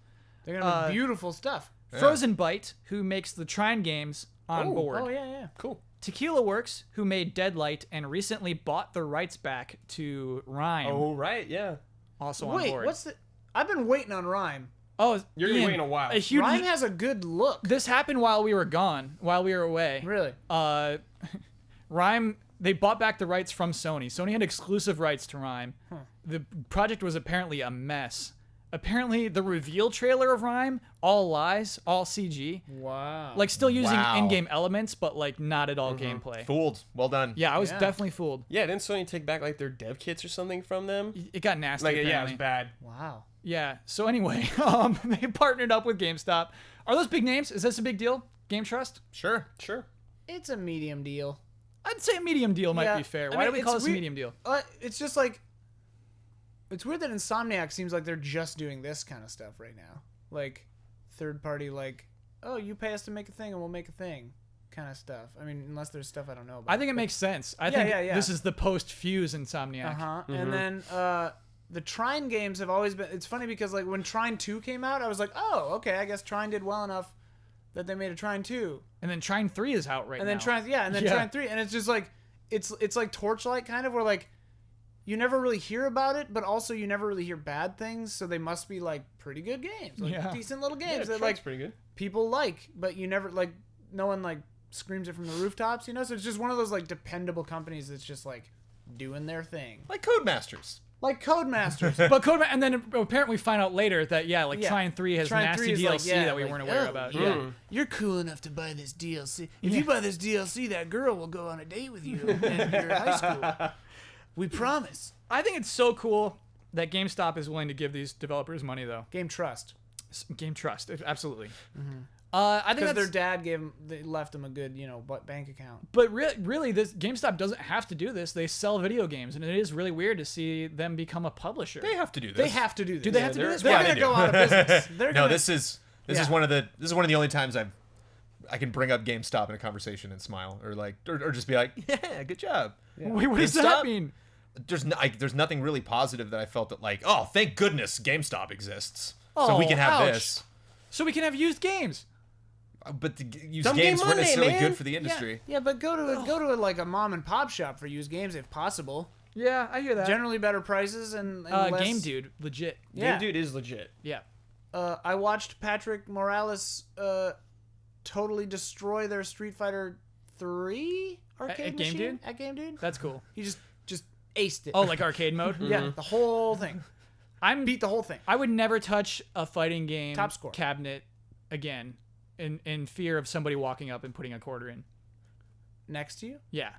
They're gonna be beautiful stuff. Frozen Byte, who makes the Trine games, on board. Oh yeah. Cool. Tequila Works, who made Deadlight and recently bought the rights back to Rhyme, Oh, right. Yeah. also on Wait, board. what's the? I've been waiting on Rhyme. Oh, You're gonna Ian, wait a while. A huge. Rhyme has a good look. This happened while we were gone, while we were away. Really? Rhyme, they bought back the rights from Sony. Sony had exclusive rights to Rhyme. The project was apparently a mess. Apparently, the reveal trailer of Rhyme, all lies, all CG. Wow. Like, still using Wow. in-game elements, but, like, not at all gameplay. Fooled. Well done. Yeah, I was Yeah. definitely fooled. Yeah, didn't Sony take back like their dev kits or something from them? It got nasty, Like, yeah, it apparently. was bad. Wow. Yeah, so anyway, they partnered up with GameStop. Are those big names? Is this a big deal? Game Trust? Sure. Sure. It's a medium deal. I'd say a medium deal might Yeah, be fair. I Why mean, do we call it's this a weird- medium deal? It's just like, it's weird that Insomniac seems like they're just doing this kind of stuff right now. Like, third party, like, oh, you pay us to make a thing and we'll make a thing kind of stuff. I mean, unless there's stuff I don't know about. I think it makes sense. I Yeah, think yeah. this is the post-Fuse Insomniac. Uh-huh. And then the Trine games have always been, it's funny because like when Trine 2 came out, I was like, oh, okay, I guess Trine did well enough that they made a Trine 2. And then Trine 3 is out right And now. then Trine, yeah, and then Yeah. Trine 3, and it's just like it's like Torchlight kind of, where like you never really hear about it, but also you never really hear bad things, so they must be like pretty good games, like Yeah. decent little Yeah, games that Trine's like pretty good. people like, but you never like no one like screams it from the rooftops, you know. So it's just one of those like dependable companies that's just like doing their thing, Like Codemasters. like Codemasters. But Code, and then apparently we find out later that like Yeah. Trine 3 has Trine nasty 3 is DLC like, yeah, that we like, weren't aware oh, about. Yeah. You're cool enough to buy this DLC. If you buy this DLC, that girl will go on a date with you in your high school. We promise. I think it's so cool that GameStop is willing to give these developers money, though. Game Trust. Game Trust, absolutely. I think Because that's. their dad they left him a good, bank account. But really, this GameStop doesn't have to do this. They sell video games, and it is really weird to see them become a publisher. They have to do this. They have to do this. Do they have to do this? They're Yeah, gonna they go do. out of business. They're No, gonna, this is Yeah. one of the only times I can bring up GameStop in a conversation and smile, or just be like, yeah, good job. Wait, what does GameStop? that mean? There's nothing really positive that I felt that like, oh, thank goodness GameStop exists, so Oh, we can have ouch. this. So we can have used games. But the used Dumb games game weren't Monday, necessarily man. good for the industry. Yeah, but go to like a mom and pop shop for used games if possible. Yeah, I hear that. Generally better prices and less. Game Dude, legit. Yeah. Game Dude is legit. Yeah. I watched Patrick Morales totally destroy their Street Fighter 3 arcade at Game machine Dude? at Game Dude. That's cool. He just aced it. Oh, like arcade mode? yeah, the whole thing. Beat the whole thing. I would never touch a fighting game Top score. cabinet again in fear of somebody walking up and putting a quarter in. Next to you. Yeah.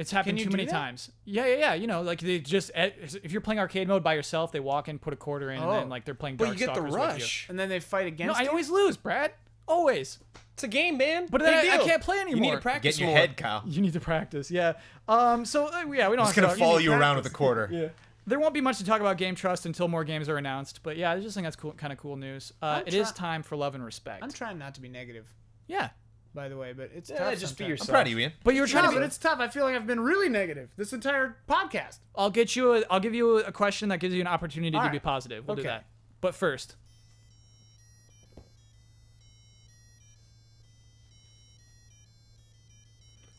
It's happened you too do many that? times. Yeah. You know, like they just if you're playing arcade mode by yourself, they walk in, put a quarter in, and then like they're playing But Dark you get the Stalkers with you. rush. And then they fight No, against I you? always lose, Brad. Always. It's a game, man. But then Big I deal. can't play You need anymore. to practice Get in your more. head, Kyle. You need to practice. Yeah. So yeah, we don't I'm have just gonna to follow need you around practice. with a quarter. Yeah. There won't be much to talk about Game Trust until more games are announced. But yeah, I just think that's cool, kind of cool news. It is time for love and respect. I'm trying not to be negative, yeah. by the way, but it's Yeah, tough just be sometimes. yourself. I'm proud of you, Ian. But you were trying No, to but be. it's tough. I feel like I've been really negative this entire podcast. I'll give you a question that gives you an opportunity All to right. be positive. We'll do Okay. that. But first,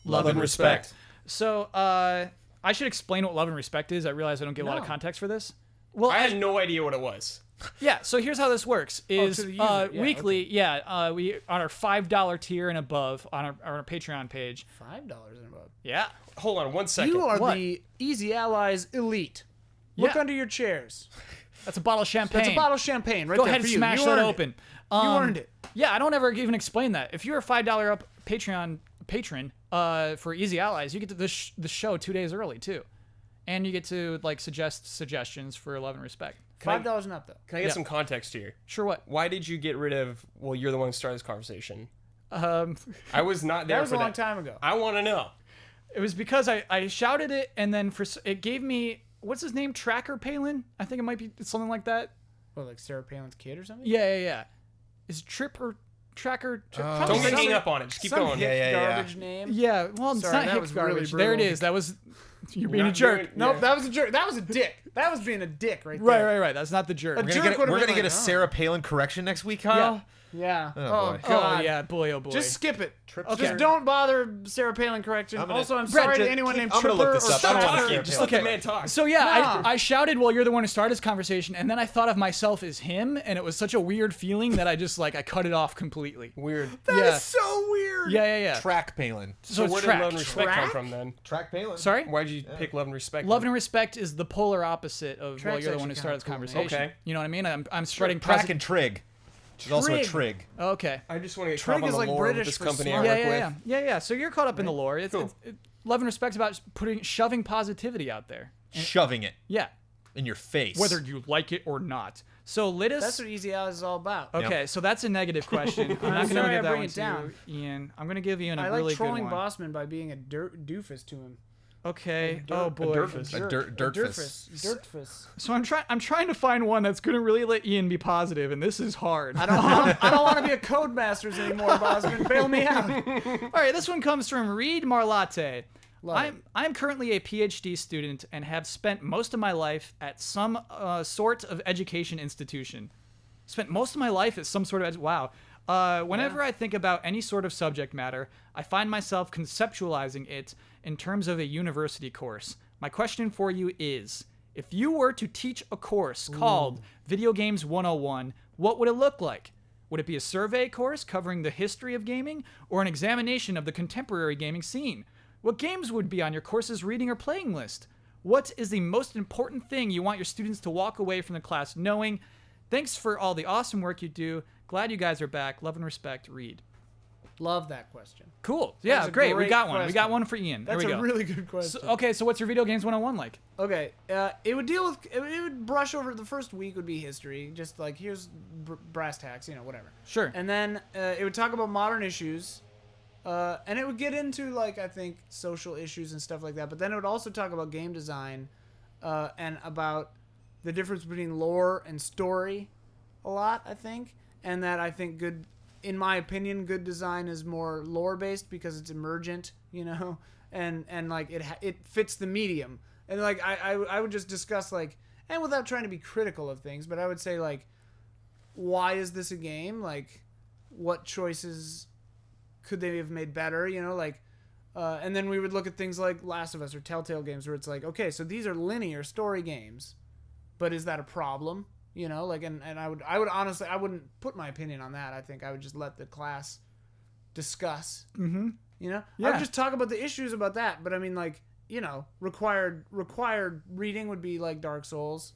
Love and respect. So I should explain what love and respect is. I realize I don't get a lot of No. context for this. Well, I had no idea what it was. yeah. So here's how this works: is to the user. Yeah, weekly. Yeah, we on our $5 tier and above on our Patreon page. $5 and above. Yeah. Hold on 1 second. You are What? the Easy Allies elite. Look Yeah. under your chairs. That's a bottle of champagne. That's a bottle of champagne right Go there ahead for and you. smash You that earned open. It. You earned it. Yeah, I don't ever even explain that. If you're a $5 up Patreon patron for Easy Allies, you get to the show 2 days early too, and you get to like suggest suggestions for love and respect. $5 and up though. Can I get Yeah. some context here? Sure, what? Why did you get rid of? Well, you're the one who started this conversation. Um, I was not there That was for a long that. time ago. I want to know. it was because I shouted it, and then it gave me what's his name, Tracker Palin. I think it might be something like that. What, like Sarah Palin's kid or something? Yeah. Is Trip or Tracker? Probably Don't some- hang up on it. Just keep some going. hick Yeah. garbage name. Yeah. Well, it's Sorry, not that Hicks was really garbage. There it brutal. is. That was you're being a Not jerk. doing- Nope, Yeah. that was a jerk. That was a dick. That was being a dick right there. Right. That's not the jerk. A We're jerk gonna get, would've we're been gonna get a like, oh. Sarah Palin correction next week, Kyle. Yeah. Oh, Oh, boy. God. Oh yeah, boy. Just skip it. Okay. Just don't bother Sarah Palin correction. I'm gonna- Also, I'm Brett, sorry to just anyone named I'm gonna Tripper look this or up. I don't Tracker. want to Talking. Sarah Just Palin. let the man talk. So yeah, Nah. I shouted while you're the one who started this conversation, and then I thought of myself as him, and it was such a weird feeling that I just I cut it off completely. Weird. That Yeah. is so weird. Yeah. Track Palin. So it's where did track. love and respect come Track? from then? Track Palin. Sorry? Why'd you pick love and respect? Love and respect is the polar opposite of Track's well, you're the one who actually started this kinda cool, conversation. man. Okay. You know what I mean? I'm spreading Track positive. and Trig. There's also a Trig. Trig. Okay. I just want to get Trig caught up on is the like lore of British this for company smart. I work with. Yeah. So you're caught up in the lore. It's, Cool. love and respect is about shoving positivity out there. Shoving it Yeah. in your face. Whether you like it or not. So Litis. That's what Easy Allies is all about. Okay, so that's a negative question. I'm not going sorry to I give that bring one it to down. you, Ian. I'm going to give Ian a I really like trolling good one. Bossman by being a doofus to him. Okay. Oh boy. Durfus. A dirtfus. Dirtfus. So I'm trying to find one that's going to really let Ian be positive, and this is hard. I don't want to be a Codemasters anymore, Bossman. Bail me out. All right, this one comes from Reed Marlatte. Love it. I'm currently a PhD student and have spent most of my life at some sort of education institution. Spent most of my life at some sort of wow. Whenever I think about any sort of subject matter, I find myself conceptualizing it in terms of a university course. My question for you is, if you were to teach a course called Video Games 101, what would it look like? Would it be a survey course covering the history of gaming, or an examination of the contemporary gaming scene? What games would be on your course's reading or playing list? What is the most important thing you want your students to walk away from the class knowing? Thanks for all the awesome work you do. Glad you guys are back. Love and respect, Reed. Love that question. Cool. Yeah, That's a great. We great got one. We question. got one for Ian. That's there we a go. really good question. So what's your Video Games 101 like? Okay, it would deal with it would brush over the first week would be history, just like here's brass tacks, whatever. Sure. And then it would talk about modern issues, and it would get into like I think social issues and stuff like that. But then it would also talk about game design, and about the difference between lore and story, a lot I think, and that I think good, in my opinion, good design is more lore based because it's emergent, and like it fits the medium. And like I would just discuss like, and without trying to be critical of things, but I would say like, why is this a game? Like, what choices could they have made better? And then we would look at things like Last of Us or Telltale games where it's like, okay, so these are linear story games, but is that a problem? And I would honestly, I wouldn't put my opinion on that. I think I would just let the class discuss. Mm-hmm. I would just talk about the issues about that. But I mean, like, required reading would be like Dark Souls.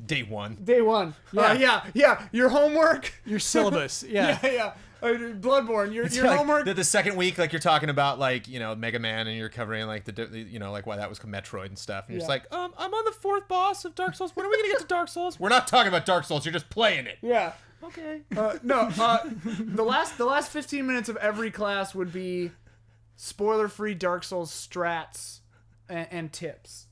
Day one. Day one. Yeah. Your homework. Your syllabus. Yeah. Yeah. Bloodborne, your Like, homework. the second week, like you're talking about like Mega Man, and you're covering like like why that was Metroid and stuff, and you're just like, I'm on the 4th boss of Dark Souls. When are we gonna get to Dark Souls? We're not talking about Dark Souls. You're just playing it. Yeah. Okay. The last 15 minutes of every class would be spoiler-free Dark Souls strats and tips.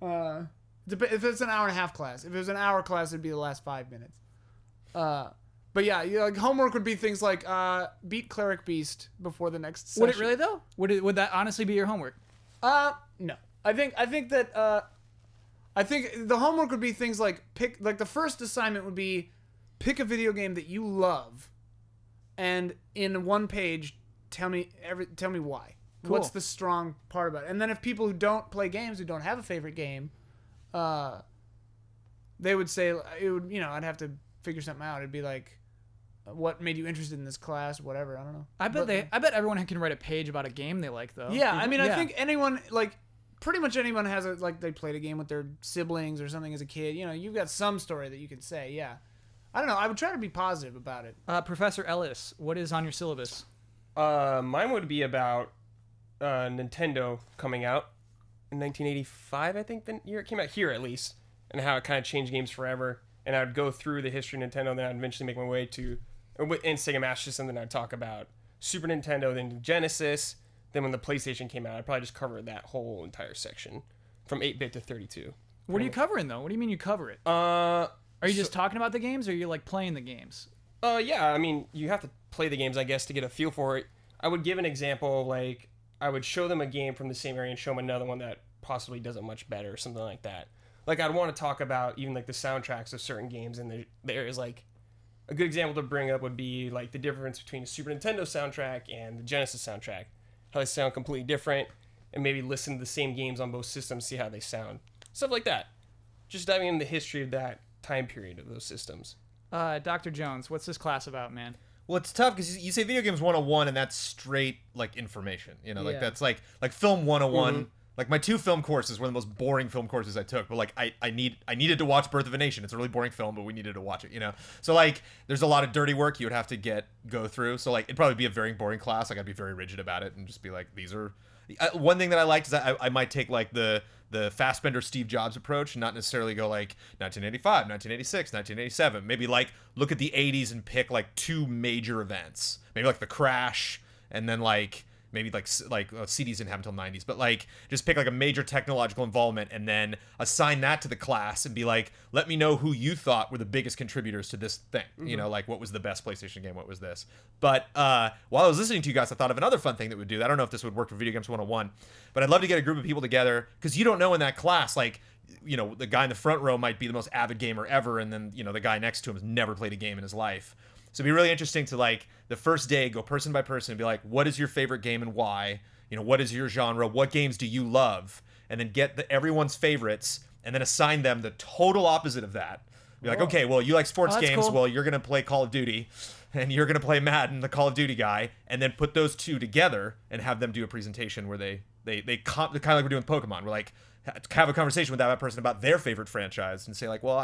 If it's an hour and a half class, if it was an hour class, it'd be the last 5 minutes. But yeah, like homework would be things like beat Cleric Beast before the next session. Would it really though? Would that honestly be your homework? No. I think the homework would be things like the first assignment would be pick a video game that you love, and in one page tell me why. Cool. What's the strong part about it? And then if people who don't play games, who don't have a favorite game, they would say it would, I'd have to figure something out. It'd be like, what made you interested in this class? Whatever. I don't know. I bet everyone can write a page about a game they like though. Yeah, I mean, I think anyone pretty much anyone has they played a game with their siblings or something as a kid. You've got some story that you can say. Yeah, I don't know. I would try to be positive about it. Professor Ellis, what is on your syllabus? Mine would be about Nintendo coming out in 1985, I think the year it came out, here at least, and how it kind of changed games forever. And I would go through the history of Nintendo, and then I'd eventually make my way to, and Sega Master System, then I'd talk about Super Nintendo, then Genesis, then when the PlayStation came out, I'd probably just cover that whole entire section, from 8-bit to 32. What are you covering, though? What do you mean you cover it? Are you just talking about the games, or are you, like, playing the games? Yeah, I mean, you have to play the games, I guess, to get a feel for it. I would give an example, like, I would show them a game from the same area and show them another one that possibly does it much better, or something like that. Like, I'd want to talk about even, like, the soundtracks of certain games, and there is, like, a good example to bring up would be, like, the difference between the Super Nintendo soundtrack and the Genesis soundtrack. How they sound completely different, and maybe listen to the same games on both systems, see how they sound. Stuff like that. Just diving into the history of that time period of those systems. Dr. Jones, what's this class about, man? Well, it's tough because you say video games 101, and that's straight like information. Like that's like film 101. Mm-hmm. Like my 2 film courses were the most boring film courses I took, but like I needed to watch Birth of a Nation. It's a really boring film, but we needed to watch it, So like there's a lot of dirty work you would have to go through. So like it'd probably be a very boring class. Like I'd be very rigid about it and just be like, these are one thing that I liked is I might take like the Fassbender Steve Jobs approach and not necessarily go like 1985, 1986, 1987. Maybe like look at the 80s and pick like 2 major events. Maybe like the crash, and then like maybe CDs didn't happen until 90s, but like just pick like a major technological involvement and then assign that to the class and be like, let me know who you thought were the biggest contributors to this thing. Mm-hmm. Like what was the best PlayStation game? What was this? But while I was listening to you guys, I thought of another fun thing that would do. I don't know if this would work for Video Games 101, but I'd love to get a group of people together because you don't know in that class, like, the guy in the front row might be the most avid gamer ever, and then, the guy next to him has never played a game in his life. So it'd be really interesting to, like, the first day, go person by person and be like, what is your favorite game and why? What is your genre? What games do you love? And then get everyone's favorites and then assign them the total opposite of that. Be like, okay, well, you like sports games. Cool. Well, you're going to play Call of Duty and you're going to play Madden, the Call of Duty guy, and then put those 2 together and have them do a presentation where they kind of like we're doing with Pokemon. We're like, have a conversation with that person about their favorite franchise and say like, well,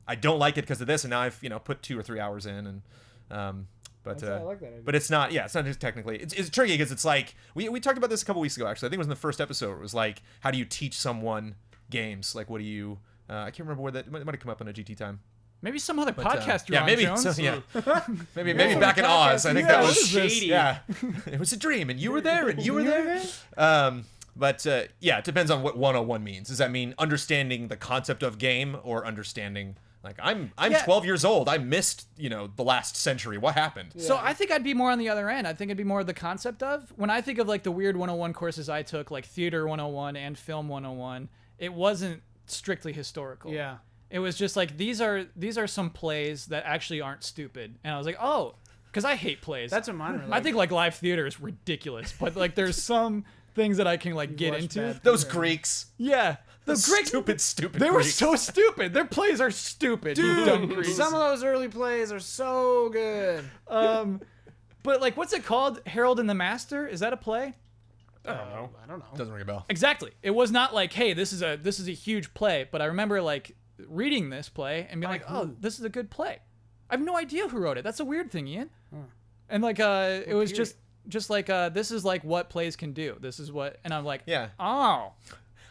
I don't like it because of this, and now I've put 2 or 3 hours in, and I like that idea. But it's not just technically it's tricky because it's like we talked about this a couple weeks ago actually. I think it was in the first episode. It was like, how do you teach someone games? Like, what do you I can't remember where that might have come up on a GT time. Maybe some other podcast you're on, maybe Jones. maybe back in Oz. I think that was shady. Yeah, it was a dream, and you were there, and you were there. But it depends on what 101 means. Does that mean understanding the concept of game or understanding, like, I'm 12 years old. I missed, the last century. What happened? Yeah. So I think I'd be more on the other end. I think it'd be more the concept of, when I think of like the weird 101 courses I took, like Theater 101 and Film 101, it wasn't strictly historical. Yeah. It was just like, these are some plays that actually aren't stupid. And I was like, oh, because I hate plays. That's what mine are like. I think like live theater is ridiculous, but like there's some things that I can like get into. Those Greeks. Yeah. The Greeks, stupid They Greeks. were so stupid. Their plays are stupid. You dumb Dude, Greeks. some of those early plays are so good. But like, what's it called? Harold and the Master? Is that a play? I don't know. Doesn't ring a bell. Exactly. It was not like, hey, this is a huge play, but I remember like reading this play and being like, oh, this is a good play. I have no idea who wrote it. That's a weird thing, Ian. And like it was period? just like this is like what plays can do. This is what, and I'm like, Yeah. oh,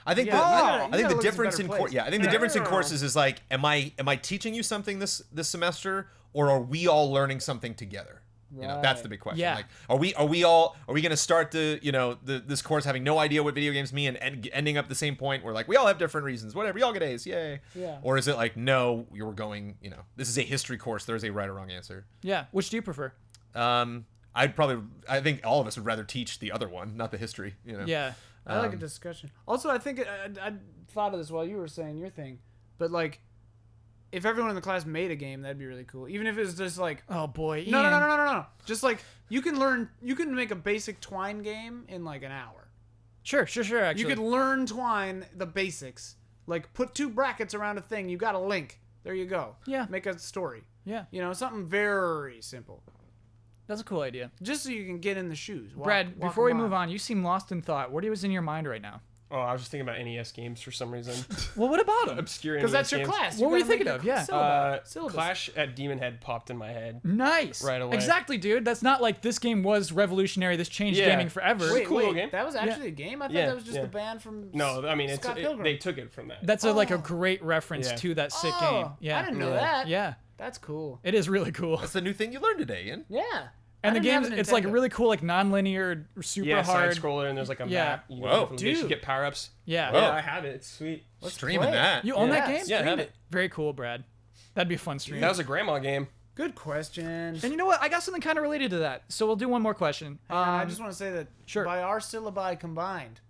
I think Yeah, I you think gotta the look at difference better in plays. I think the difference in courses is like, am I teaching you something this semester, or are we all learning something together? You know, that's the big question. Yeah. Like, are we going to start this course having no idea what video games mean and ending up the same point where like we all have different reasons, whatever, we all get A's, yay. Yeah. Or is it like, no, you're going, this is a history course, there's a right or wrong answer. yeah. Which do you prefer? I think all of us would rather teach the other one, not the history. Yeah. I like a discussion. Also, I think I thought of this while you were saying your thing, but like, if everyone in the class made a game, that'd be really cool. Even if it was just like, Oh boy, Ian. no. Just like you can make a basic Twine game in like an hour. Sure. Actually, You could learn Twine, the basics. Like put 2 brackets around a thing. You got a link. There you go. Yeah. Make a story. Yeah, Something very simple. that's a cool idea. Just so you can get in the shoes. Brad, before we move on, you seem lost in thought. What was in your mind right now? Oh, I was just thinking about NES games for some reason. Well, what about them? Obscure because NES that's your games. class. What were you gotta make thinking your of? Yeah. syllabus. Clash at Demon Head popped in my head. Nice. Right away. Exactly, dude. That's not like this game was revolutionary. This changed Yeah. gaming forever. Wait, cool little game. that was actually a game? I thought Yeah, that was just yeah. the band from No, I mean Scott Pilgrim. they took it from that. That's like a great reference Yeah. to that sick Oh, game. Yeah. I didn't know Yeah. that. Yeah. That's cool. It is really cool. That's the new thing you learned today, Ian. Yeah. And the I didn't have game's a it's like Nintendo. really cool, like non-linear, super yeah, hard. side scroller, and there's like a Yeah. map. You Whoa. different locations, Dude. get power ups. Yeah. Whoa. Yeah, I have it. It's sweet. Streaming play it. that. You own Yeah. that game? Yeah, I have Stream it. Very cool, Brad. That'd be a fun stream. That was a grandma game. Good question. And you know what? I got something kind of related to that. So we'll do one more question. I just want to say that sure. by our syllabi combined,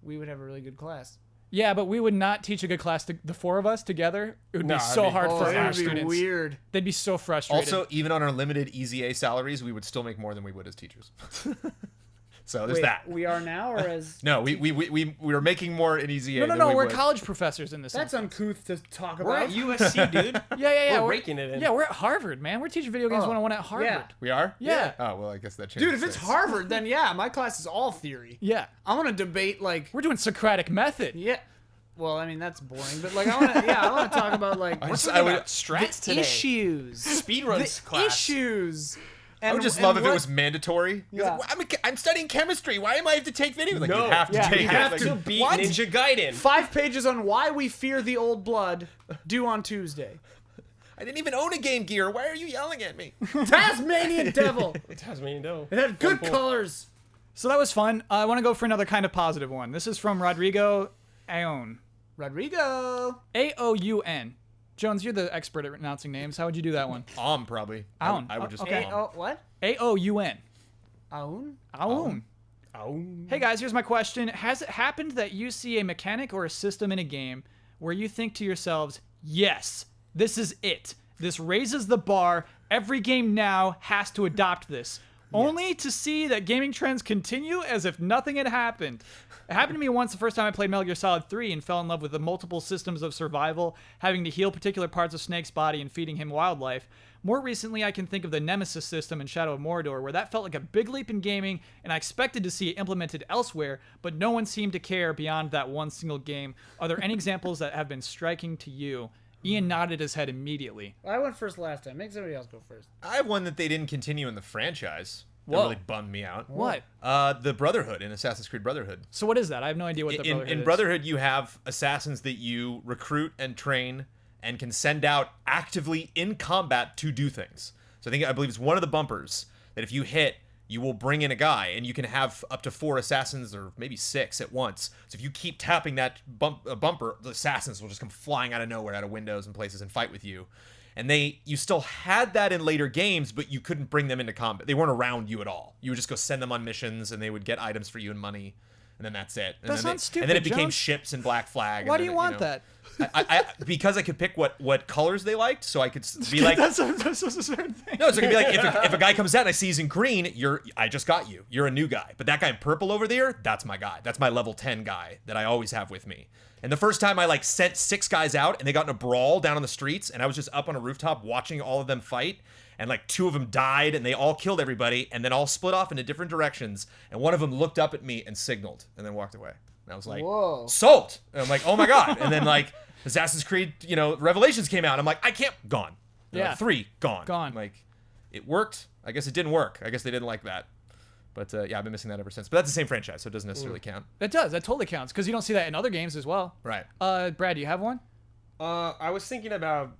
we would have a really good class. Yeah, but we would not teach a good class. The 4 of us together, it would Nah, be it'd so be- hard Oh, for it our would be students. weird. They'd be so frustrated. Also, even on our limited Easy A salaries, we would still make more than we would as teachers. So there's Wait, that. we are now, or as No, we were making more in Easy A. no, than we we're would. college professors in this. that's instance. uncouth to talk We're about. at USC, dude. Yeah. We're raking it in. Yeah, we're at Harvard, man. We're teaching video games Oh, 101 at Harvard. yeah. We are? Yeah. Oh, well, I guess that changes. Dude, if it's things. Harvard, then yeah, my class is all theory. Yeah. I want to debate like We're doing Socratic method. yeah. Well, I mean that's boring, but like I want to talk about like We're just- talking I would- about strats the today. issues, Speedruns the class. issues. I would just and love if it what- was mandatory. Yeah. I'm studying chemistry. Why am I have to take video? Like, No. you have to Yeah, take you it. have Like, to Beat What? Ninja Gaiden. 5 pages on why we fear the old blood, due on Tuesday. I didn't even own a Game Gear. Why are you yelling at me? Tasmanian Devil. Tasmanian Devil. It had good One point. colors. So that was fun. I want to go for another kind of positive one. This is from Rodrigo Aoun. Rodrigo. Aoun. Jones, you're the expert at announcing names. How would you do that one? Probably. Aun. I would just. Okay. What? Aoun. Aun? Aoun. Oh. Hey guys, here's my question. Has it happened that you see a mechanic or a system in a game where you think to yourselves, yes, this is it. This raises the bar. Every game now has to adopt this. Only to see that gaming trends continue as if nothing had happened. It happened to me once the first time I played Metal Gear Solid 3 and fell in love with the multiple systems of survival, having to heal particular parts of Snake's body and feeding him wildlife. More recently, I can think of the Nemesis system in Shadow of Mordor, where that felt like a big leap in gaming, and I expected to see it implemented elsewhere, but no one seemed to care beyond that one single game. Are there any examples that have been striking to you? Ian nodded his head immediately. I went first last time. Make somebody else go first. I have one that they didn't continue in the franchise. That Whoa. really bummed me out. What? The Brotherhood in Assassin's Creed Brotherhood. So what is that? I have no idea what the Brotherhood In is. Brotherhood, you have assassins that you recruit and train and can send out actively in combat to do things. So I believe it's one of the bumpers that if you hit, you will bring in a guy, and you can have up to 4 assassins or maybe 6 at once. So if you keep tapping that bumper, the assassins will just come flying out of nowhere, out of windows and places, and fight with you. And you still had that in later games, but you couldn't bring them into combat. They weren't around you at all. You would just go send them on missions, and they would get items for you and money, and then that's it. And That then sounds stupid, And then it became Jones. ships and Black Flag. Why and do then you want that? because I could pick what colors they liked, so I could be like, that's a certain thing. no, it's gonna be like if a guy comes out and I see he's in green, I just got you. You're a new guy. But that guy in purple over there, that's my guy. That's my level 10 guy that I always have with me. And the first time I sent 6 guys out and they got in a brawl down on the streets, and I was just up on a rooftop watching all of them fight, and 2 of them died and they all killed everybody and then all split off into different directions, and one of them looked up at me and signaled and then walked away. And I was like, Whoa. sold. And I'm like, oh my god. And then Assassin's Creed, Revelations came out. I'm like, I can't. Gone. They're like, Yeah. 3 gone. Gone. Like, it worked. I guess it didn't work. I guess they didn't like that. But yeah, I've been missing that ever since. But that's the same franchise, so it doesn't necessarily count. That does. That totally counts because you don't see that in other games as well. Right. Brad, do you have one? I was thinking about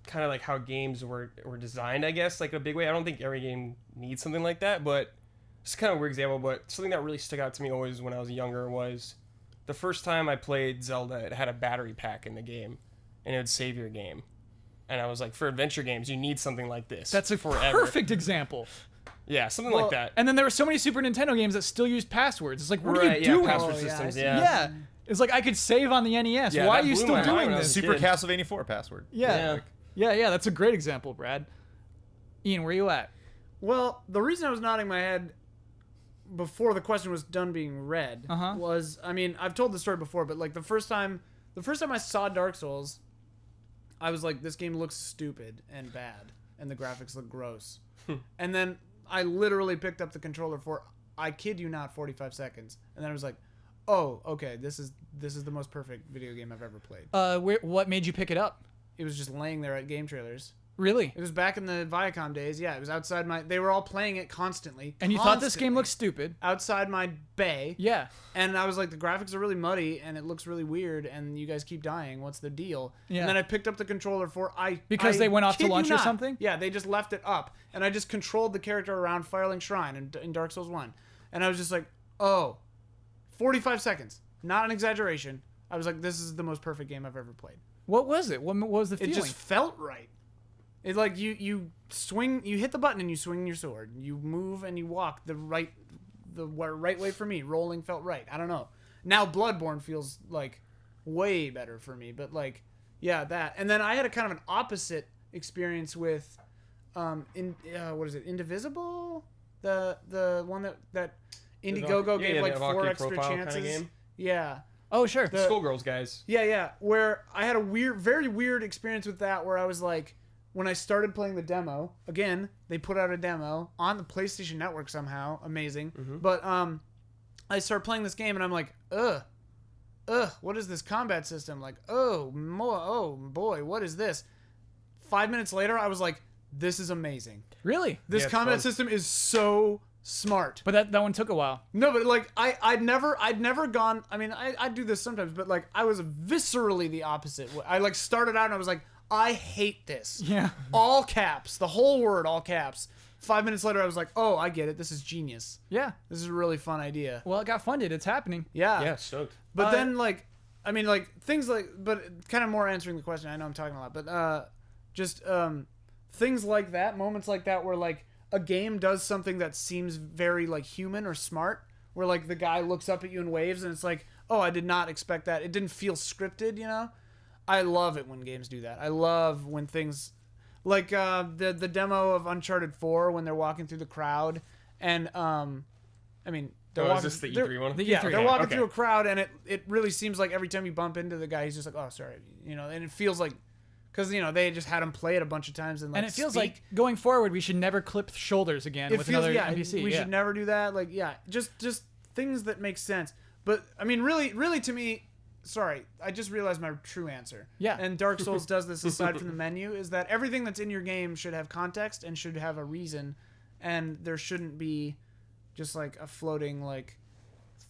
kind of like how games were designed, I guess, like a big way. I don't think every game needs something like that, but it's kind of a weird example. But something that really stuck out to me always when I was younger was the first time I played Zelda, it had a battery pack in the game, and it would save your game. And I was like, for adventure games, you need something like this. That's a forever. perfect example. Yeah, something like that. And then there were so many Super Nintendo games that still used passwords. It's like, what are you Right, doing? password Oh, yeah, systems, I see. Yeah. It's like I could save on the NES. Yeah, Why that are you blew still my mind doing when I was this? a Super kid. Castlevania 4 password. Yeah. Yeah, that's a great example, Brad. Ian, where you at? Well, the reason I was nodding my head before the question was done being read was, I mean, I've told the story before, but like the first time I saw Dark Souls, I was like, this game looks stupid and bad, and the graphics look gross. And then I literally picked up the controller for, I kid you not, 45 seconds, and then I was like, oh, okay, this is the most perfect video game I've ever played. What made you pick it up? It was just laying there at game trailers. Really? It was back in the Viacom days. Yeah, it was outside they were all playing it constantly. And you thought this game Constantly. looked stupid? Outside my bay. Yeah. And I was like, the graphics are really muddy and it looks really weird and you guys keep dying. What's the deal? Yeah. And then I picked up the controller for Because they went off to kid you lunch or not. something? Yeah, they just left it up. And I just controlled the character around Firelink Shrine in Dark Souls 1. And I was just like, oh, 45 seconds. Not an exaggeration. I was like, this is the most perfect game I've ever played. What was it? What was the It feeling? just felt right. It's like you swing, you hit the button and you swing your sword. You move and you walk the right way for me. Rolling felt right. I don't know. Now Bloodborne feels like way better for me, but like, yeah, that. And then I had a kind of an opposite experience with, what is it? Indivisible, the one that Indiegogo gave like 4 extra chances. Kind of game. Yeah. Oh, sure. Skullgirls, guys. Yeah. Where I had a very weird experience with that where I was like, when I started playing the demo, again, they put out a demo on the PlayStation Network somehow. Amazing. But I start playing this game and I'm like, what is this combat system? Like, oh boy, what is this? 5 minutes later, I was like, this is amazing. Really? This it's combat fun. system is so smart. But that one took a while. No, but like I'd never gone. I mean, I do this sometimes, but like I was viscerally the opposite. I like started out and I was like, I hate this. Yeah. All caps, the whole word, all caps. 5 minutes later, I was like, oh, I get it. This is genius. Yeah. This is a really fun idea. Well, it got funded. It's happening. Yeah. Yeah, stoked. But then like, I mean, like things like, but kind of more answering the question. I know I'm talking a lot, but just things like that, moments like that, where like a game does something that seems very like human or smart, where like the guy looks up at you and waves, and it's like, oh, I did not expect that. It didn't feel scripted, you know. I love it when games do that. I love when things like the demo of Uncharted 4 when they're walking through the crowd, and I mean, they're Is walking, this the they're- E3 one? The yeah, E3 they're one. walking Okay. through a crowd, and it really seems like every time you bump into the guy, he's just like, oh, sorry, you know, and it feels like, because you know they just had him play it a bunch of times and like And it feels speak. like going forward, we should never clip shoulders again It with feels another yeah, NPC. we yeah. should never do that. Like yeah, just things that make sense. But I mean, really to me. Sorry, I just realized my true answer. Yeah. And Dark Souls does this aside from the menu, is that everything that's in your game should have context and should have a reason, and there shouldn't be just like a floating like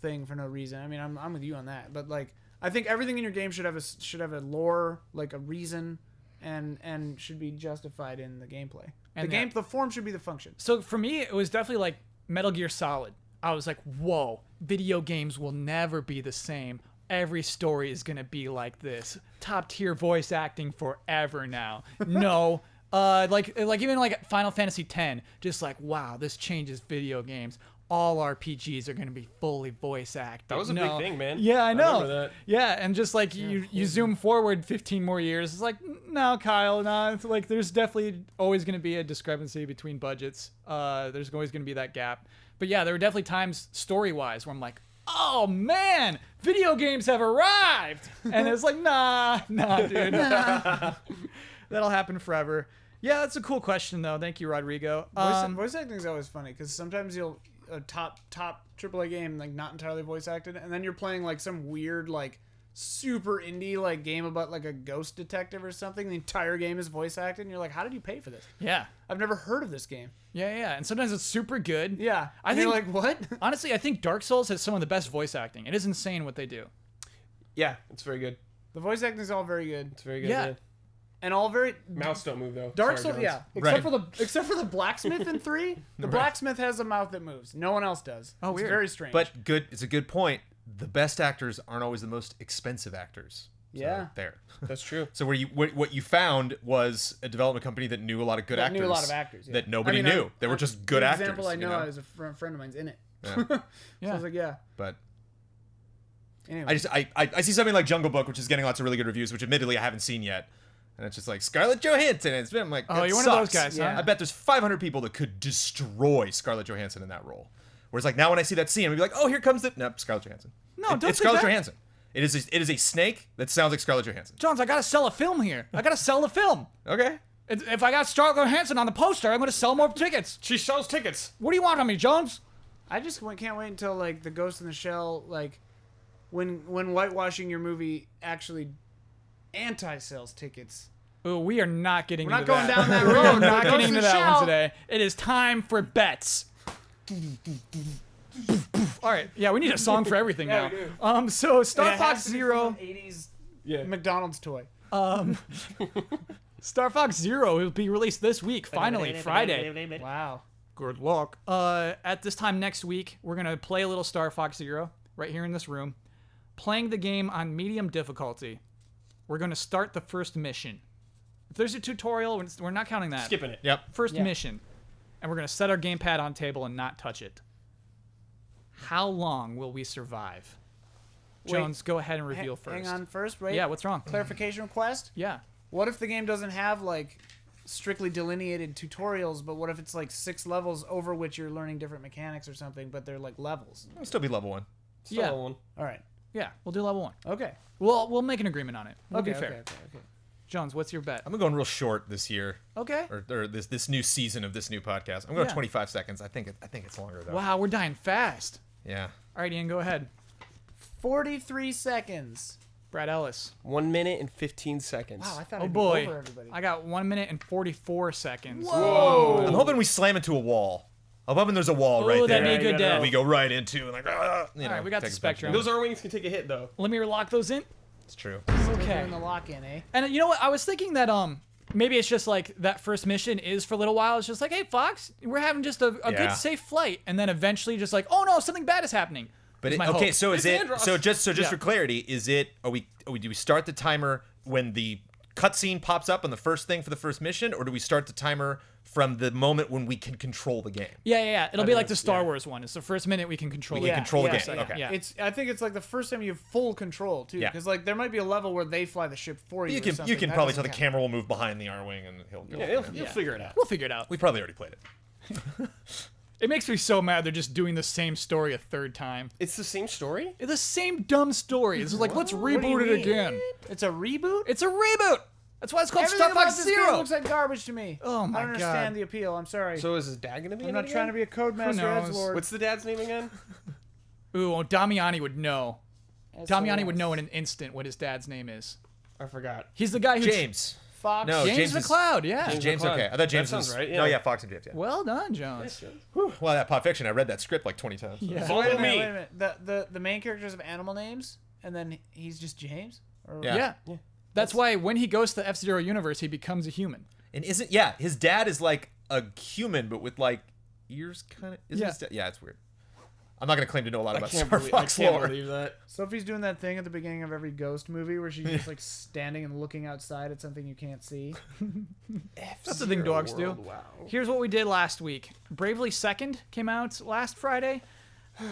thing for no reason. I mean, I'm with you on that, but like I think everything in your game should have a lore, like a reason, and should be justified in the gameplay. And The form should be the function. So for me, it was definitely like Metal Gear Solid. I was like, whoa, video games will never be the same. Every story is gonna be like this. Top tier voice acting forever now. No. Like even like Final Fantasy X, just like, wow, this changes video games. All RPGs are gonna be fully voice acted. That was a big thing, man. Yeah, I know. remember that. Yeah, and just like you zoom forward 15 more years, it's like, no, Kyle, no. It's like there's definitely always gonna be a discrepancy between budgets. There's always gonna be that gap. But yeah, there were definitely times story-wise where I'm like, oh man, video games have arrived, and it's like, nah, dude. That'll happen forever. Yeah, that's a cool question though. Thank you, Rodrigo. Voice acting is always funny because sometimes you'll a top AAA game like not entirely voice acted, and then you're playing like some weird like super indie like game about like a ghost detective or something. The entire game is voice acted, and you're like, how did you pay for this? Yeah. I've never heard of this game. Yeah. And sometimes it's super good. Yeah, I and think you're like, what? honestly, I think Dark Souls has some of the best voice acting. It is insane what they do. Yeah, it's very good. The voice acting is all very good, It's very good. Yeah. and all very Mouths don't move though. Dark Sorry, Souls. Jones. Yeah, Right. except for the blacksmith in 3. The blacksmith has a mouth that moves. No one else does. Oh, It's weird. very strange. But good. It's a good point. The best actors aren't always the most expensive actors. So, Yeah. there. That's true. So what you found was a development company that knew a lot of good That actors. knew a lot of actors, yeah. that nobody I mean, knew. They were just good the actors. example I you know know? is a friend of mine's in it. Yeah. So I Yeah. was like, yeah. But Anyway. I see something like Jungle Book, which is getting lots of really good reviews, which admittedly I haven't seen yet. And it's just like Scarlett Johansson. And it's been like, Oh, that you're one of those sucks. guys, Yeah. huh? I bet there's 500 people that could destroy Scarlett Johansson in that role. Whereas like now when I see that scene, I'm be like, oh, here comes the Scarlett Johansson. No, don't it's say Scarlett that. Johansson. It is a snake that sounds like Scarlett Johansson. Jones, I gotta sell a film here. I gotta sell the film. Okay. If I got Scarlett Johansson on the poster, I'm gonna sell more tickets. She sells tickets. What do you want from me, Jones? I just can't wait until like the Ghost in the Shell, like when whitewashing your movie actually anti-sells tickets. Ooh, we are not getting We're into not going that. down that We are road. not Ghost getting in into the that one Shell. today. It is time for bets. All right, yeah, we need a song for everything Yeah, now. we do. So Star And it Fox has to be Zero, from an 80s Yeah. McDonald's toy. Star Fox Zero will be released this week. Finally, Friday. Wow. Good luck. At this time next week, we're gonna play a little Star Fox Zero right here in this room, playing the game on medium difficulty. We're gonna start the first mission. If there's a tutorial, we're not counting that. Skipping it. Yep. First Yeah. mission, and we're gonna set our gamepad on table and not touch it. How long will we survive? Wait, Jones, go ahead and reveal first. Hang on first, wait. Yeah, what's wrong? Clarification request? Yeah. What if the game doesn't have like strictly delineated tutorials, but what if it's like 6 levels over which you're learning different mechanics or something, but they're like levels? It'll still be level 1. Still Yeah. one. All right. Yeah, we'll do level 1. Okay. We'll make an agreement on it. We'll Okay, be fair. okay. Jones, what's your bet? I'm going real short this year, Okay. or this new season of this new podcast. I'm going Yeah. 25 seconds. I think it's longer though. Wow, we're dying fast. Yeah. All right, Ian, go ahead. 43 seconds. Brad Ellis. 1 minute and 15 seconds. Wow, I thought Oh I'd boy, be over everybody. I got 1 minute and 44 seconds. Whoa! I'm hoping we slam into a wall. I'm hoping there's a wall right Ooh, there. that'd be a good that death. we go right into and like, you All know, right, we got take the us back spectrum. down. Those R wings can take a hit though. Let me lock those in. It's true. Okay. Doing the lock-in, eh? And you know what? I was thinking that maybe it's just like that first mission is for a little while. It's just like, hey Fox, we're having just a Yeah. good safe flight, and then eventually just like, oh no, something bad is happening. But Is my okay, hope. so is it Andros. so just Yeah. for clarity, is it do we start the timer when the cutscene pops up on the first thing for the first mission, or do we start the timer from the moment when we can control the game? Yeah. It'll be like the think Star it's- Wars one. It's the first minute we can control We it. can control the yeah, game. yeah, Okay. yeah. I think it's like the first time you have full control too, Yeah. because like there might be a level where they fly the ship for you. You or can something. That probably doesn't tell the count. camera will move behind the R wing and he'll go. Yeah, you'll figure it out. We'll figure it out. We probably already played it. It makes me so mad they're just doing the same story a third time. It's the same story? It's the same dumb story. It's like, let's do you reboot it mean? again. It's a reboot. It's a reboot. That's why it's called Everything Star about Fox this game Zero. looks like garbage to me. Oh my I don't understand God. the appeal. I'm sorry. So is his dad gonna be I'm in not it trying to again? be a Codemaster knows? Edgelord. What's the dad's name again? Ooh, well, Damiani would know. Damiani SOS. would know in an instant what his dad's name is. I forgot. He's the guy who James. Fox. No, James James is- McLeod, yeah. James, McLeod. okay. I thought James That sounds was right, No, yeah. yeah, Fox and James. Yeah. Well done, Jones. Well, that Pop Fiction, I read that script like 20 times. so. Yeah. So wait a Follow minute, me. wait a minute. The main characters have animal names, and then he's just James. Or, Yeah. Yeah. That's why when he goes to the F-Zero universe, he becomes a human. And his dad is like a human, but with like ears kind of. Yeah. Yeah, it's weird. I'm not gonna claim to know a lot I about can't Star believe, Fox I can't lore. believe that. Sophie's doing that thing at the beginning of every Ghost movie where she's just like standing and looking outside at something you can't see. That's the thing dogs do. Wow. Here's what we did last week. Bravely Second came out last Friday.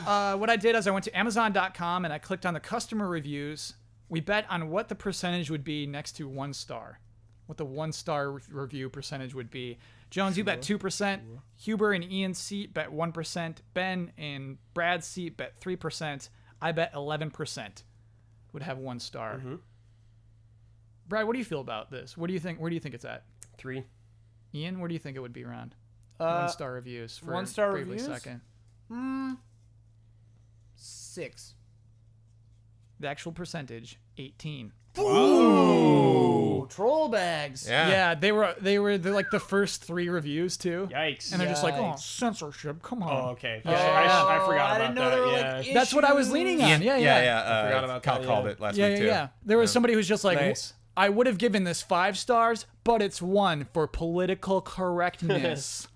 What I did is I went to Amazon.com and I clicked on the customer reviews. We bet on what the percentage would be next to 1 star. What the 1-star review percentage would be. Jones, you bet 2%. Huber and Ian's seat bet 1%. Ben and Brad's seat bet 3%. I bet 11% would have 1 star. Mm-hmm. Brad, what do you feel about this? What do you think? Where do you think it's at? 3. Ian, where do you think it would be around? 1-star reviews for 1-star Bravely reviews? Second. 6. The actual percentage 18. Ooh, troll bags. Yeah. Yeah, they're like the first 3 reviews too. Yikes. And they're just like, oh, Yikes. censorship, come on. Oh, okay. Oh, I forgot I about didn't know there were, that. like, Yeah. That's what I was leaning on. Yeah, yeah. I forgot about Kyle that, called yeah. it last Yeah, week yeah, too. yeah. There was somebody who's just like, Nice. I would have given this 5 stars, but it's 1 for political correctness.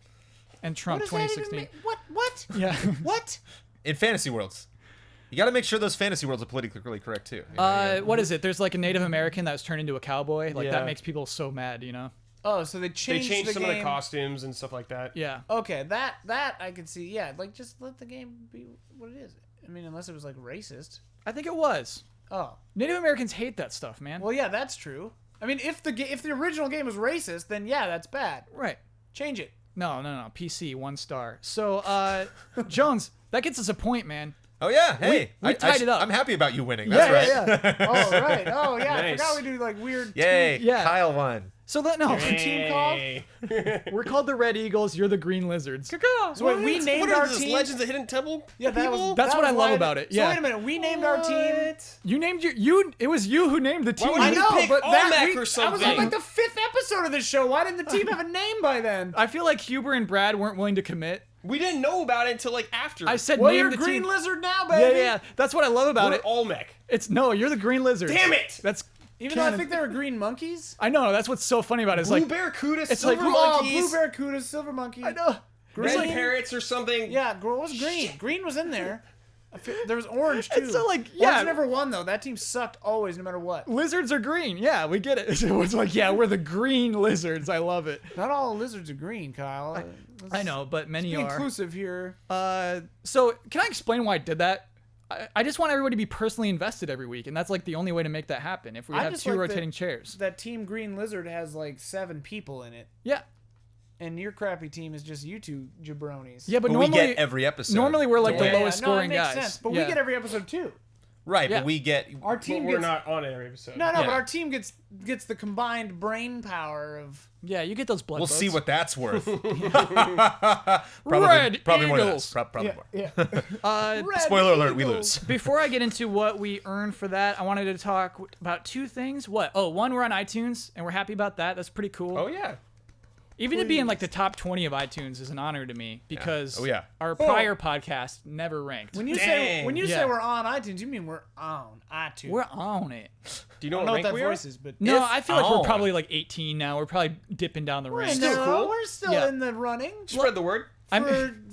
And Trump What does that even 2016. mean? What? Yeah. What? In fantasy worlds, you got to make sure those fantasy worlds are politically correct too. You know, What is it? There's like a Native American that was turned into a cowboy. Like Yeah. that makes people so mad, you know? Oh, so they They changed, changed the some game. of the costumes and stuff like that. Yeah. Okay, that I could see. Yeah, like just let the game be what it is. I mean, unless it was like racist. I think it was. Oh, Native Americans hate that stuff, man. well, yeah, that's true. I mean, if the original game was racist, then yeah, that's bad. Right. Change it. No. PC, 1 star. So, Jones, that gets us a point, man. Oh yeah, hey, we tied it up. I'm happy about you winning. That's right. Yeah. Oh right. Oh yeah. I Nice. forgot we do like weird. Yay, Yeah. Kyle won. So that no, Team called? Hey. we're called the Red Eagles. You're the Green Lizards. So wait, we named What are our these, team. Legends of the Hidden Temple? Yeah, that was. people? That's that what was I love why about it, So yeah. wait a minute. We named our team. What? You named you. It was you who named the team. would I you know, pick but Olmec that or we, I was something? on like the 5th episode of this show. Why didn't the team have a name by then? I feel like Huber and Brad weren't willing to commit. We didn't know about it until like after. I said Well, name you're the Green team. Lizard now, Yeah, baby. yeah. That's what I love about We're it. Olmec. It's no, you're the Green Lizards. Damn it! That's Even though I canon. think they were green monkeys. I know. That's what's so funny about it. It's Blue like Barracuda, it's Silver like, Oh, Monkeys, blue barracudas, silver monkey. I know. Red Green. Parrots or something. Yeah, what was green? Green was in there. There was orange too. It's so, like, yeah. Orange never won though. That team sucked always, no matter what. Lizards are green. Yeah, we get it. So it's like, yeah, we're the Green Lizards. I love it. Not all lizards are green, Kyle. I know, but many Be are. inclusive here. So can I explain why I did that? I just want everybody to be personally invested every week, and that's like the only way to make that happen. If we I have just 2 like rotating chairs. That team Green Lizard has like 7 people in it, Yeah. and your crappy team is just you 2 jabronis. Yeah, but But normally we get every episode. normally we're like Yeah, the yeah, lowest no, it scoring makes guys. sense. But Yeah. we get every episode too. Right, Yeah. but we get Our But team we're gets not on every episode. no, Yeah. but our team gets the combined brain power of. Yeah, you get those blood We'll votes. see what that's worth. probably Red probably more than Eagles. us. Probably more. Yeah. Red Spoiler alert, we Eagles. lose. Before I get into what we earn for that, I wanted to talk about 2 things. What? Oh, one, we're on iTunes, and we're happy about that. That's pretty cool. Oh yeah. Even to be in like the top 20 of iTunes is an honor to me because Oh, yeah. our prior podcast never ranked. When you Dang. say Yeah. we're on iTunes, you mean we're on iTunes. We're on it. Do you know I what don't know what rank that we are? voice is, but No, If I feel like we're on. probably like 18 now. We're probably dipping down the ranks. Still cool. We're still Yeah. in the running Spread the word.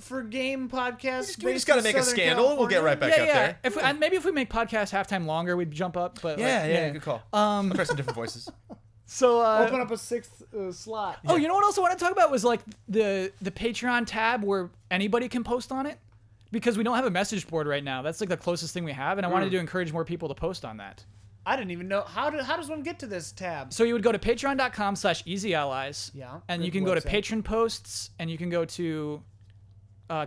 for game podcasts. We just got to make a scandal. We'll get right back Yeah, up yeah. there. If we, and maybe if we make podcast halftime longer, we'd jump up. But Yeah, like, yeah, good call. I'll try some different voices. So Open up a 6th slot. Oh, you know what else I want to talk about was like the Patreon tab where anybody can post on it, because we don't have a message board right now. That's like the closest thing we have, and I wanted to encourage more people to post on that. I didn't even know how does one get to this tab? So you would go to patreon.com/easyallies. Yeah, And you good can go to website. patron posts, and you can go to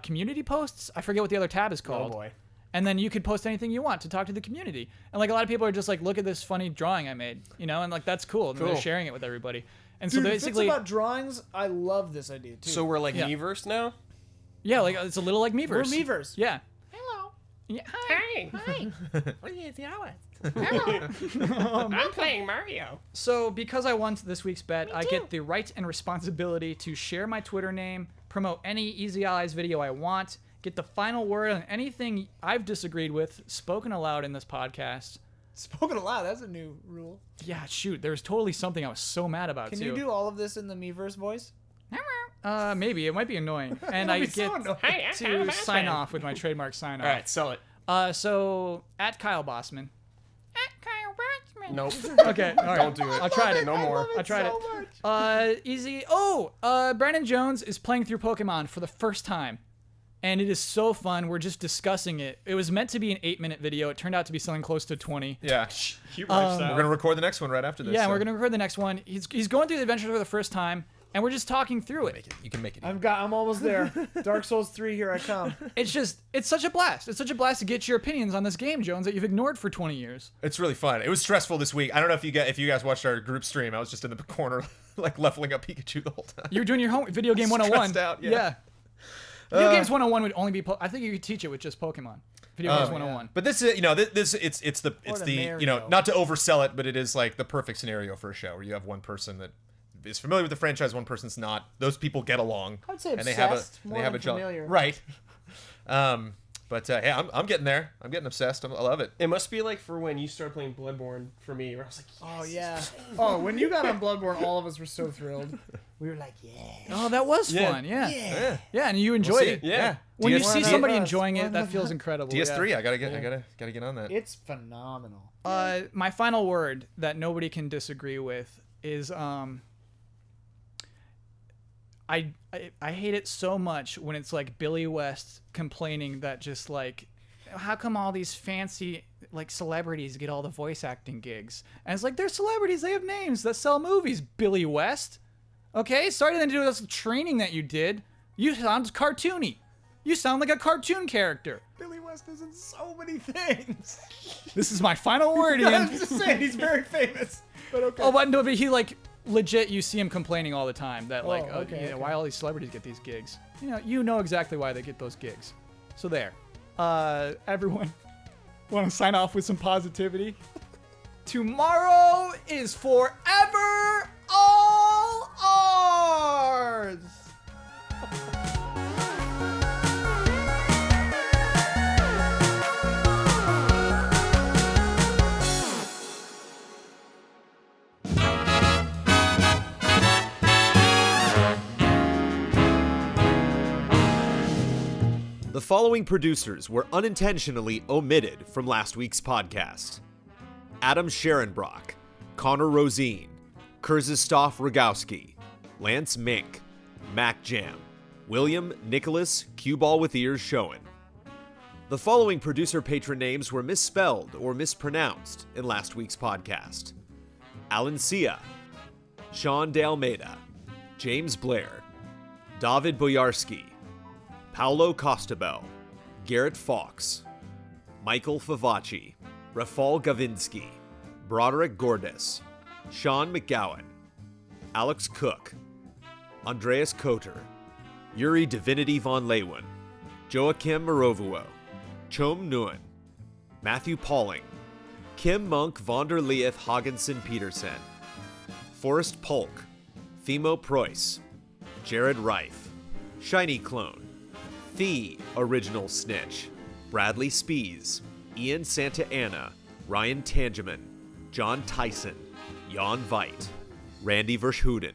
community posts. I forget what the other tab is Oh called. boy. And then you could post anything you want to talk to the community. And like a lot of people are just like, look at this funny drawing I made, you know, and like that's cool. And they're Cool. sharing it with everybody. And Dude, so if it's basically, about drawings, I love this idea too. So we're like Yeah. Miiverse now. yeah, like it's a little like Miiverse. we're Meverse. Yeah. Hello. Yeah. Hey. I'm playing Mario. So because I won this week's bet, I get the right and responsibility to share my Twitter name, promote any Easy Allies video I want, get the final word on anything I've disagreed with spoken aloud in this podcast. Spoken aloud. That's a new rule. Yeah, shoot, there was totally something I was so mad about Can too. you do all of this in the Meverse voice? Maybe it might be annoying, and It'll I be get so annoying. Hey, I'm kind to of a sign fan. off with my trademark sign off. All right, sell it. So at Kyle Bossman. At Kyle Bossman. Nope. Okay, all right. Don't do it. I tried it. No more. I tried so it. much. Easy. Brandon Jones is playing through Pokemon for the first time. And it is so fun. We're just discussing it. It was meant to be an 8-minute video. It turned out to be something close to 20. Yeah. Cute We're lifestyle. going to record the next one right after this. Yeah, so we're going to record the next one. He's going through the adventure for the first time, and we're just talking through it. make it. You can make it. I'm almost there. Dark Souls 3, here I come. It's such a blast. It's such a blast to get your opinions on this game, Jones, that you've ignored for 20 years. It's really fun. It was stressful this week. I don't know if you guys watched our group stream. I was just in the corner, like leveling up Pikachu the whole time. You were doing your home video game 101. Stressed out, yeah. Video Games 101 would only be. I think you could teach it with just Pokemon. Video Games 101. But this is, it's the Mario. not to oversell it, but it is like the perfect scenario for a show where you have one person that is familiar with the franchise, one person's not. Those people get along. I would say and obsessed they more have than a job. familiar. Right. But hey, I'm getting there. I'm getting obsessed. I love it. It must be like for when you started playing Bloodborne for me, where I was like, Oh yeah. Oh, when you got on Bloodborne, all of us were so thrilled. We were like, yeah. Oh, that was Yeah. fun. Yeah. Yeah. Yeah, and you enjoyed see. it. yeah. When you DS3. see somebody Yes. enjoying it, that feels incredible. DS3. Yeah. I gotta get on that. It's phenomenal. My final word that nobody can disagree with is I hate it so much when it's like Billy West complaining that just like, how come all these fancy like celebrities get all the voice acting gigs? And it's like, they're celebrities, they have names that sell movies. Billy West, okay, sorry to do with this training that you did. You sound cartoony. You sound like a cartoon character. Billy West is in so many things. This is my final word, I'm Ian. just saying, he's very famous. But okay. Oh, but no, but he like legit. You see him complaining all the time that like, okay. why all these celebrities get these gigs? You know exactly why they get those gigs. So there, everyone, want to sign off with some positivity? Tomorrow is forever all ours. The following producers were unintentionally omitted from last week's podcast: Adam Scherenbrock, Connor Rosine, Kurzystov Rogowski, Lance Mink, Mac Jam, William Nicholas Cueball with Ears Showen. The following producer patron names were misspelled or mispronounced in last week's podcast: Alan Sia, Sean De Almeida, James Blair, David Boyarsky, Paolo Costabel, Garrett Fox, Michael Favacci, Rafal Gavinsky, Broderick Gordes, Sean McGowan, Alex Cook, Andreas Koter, Yuri Divinity von Leeuwen, Joachim Morovuo, Chom Nguyen, Matthew Pauling, Kim Monk von der Leeth Haagensen Petersen, Forrest Polk, Themo Preuss, Jared Reif, Shiny Clone, The Original Snitch, Bradley Spees, Ian Santa Anna, Ryan Tangeman, John Tyson, Jan Veit, Randy Verschhuden,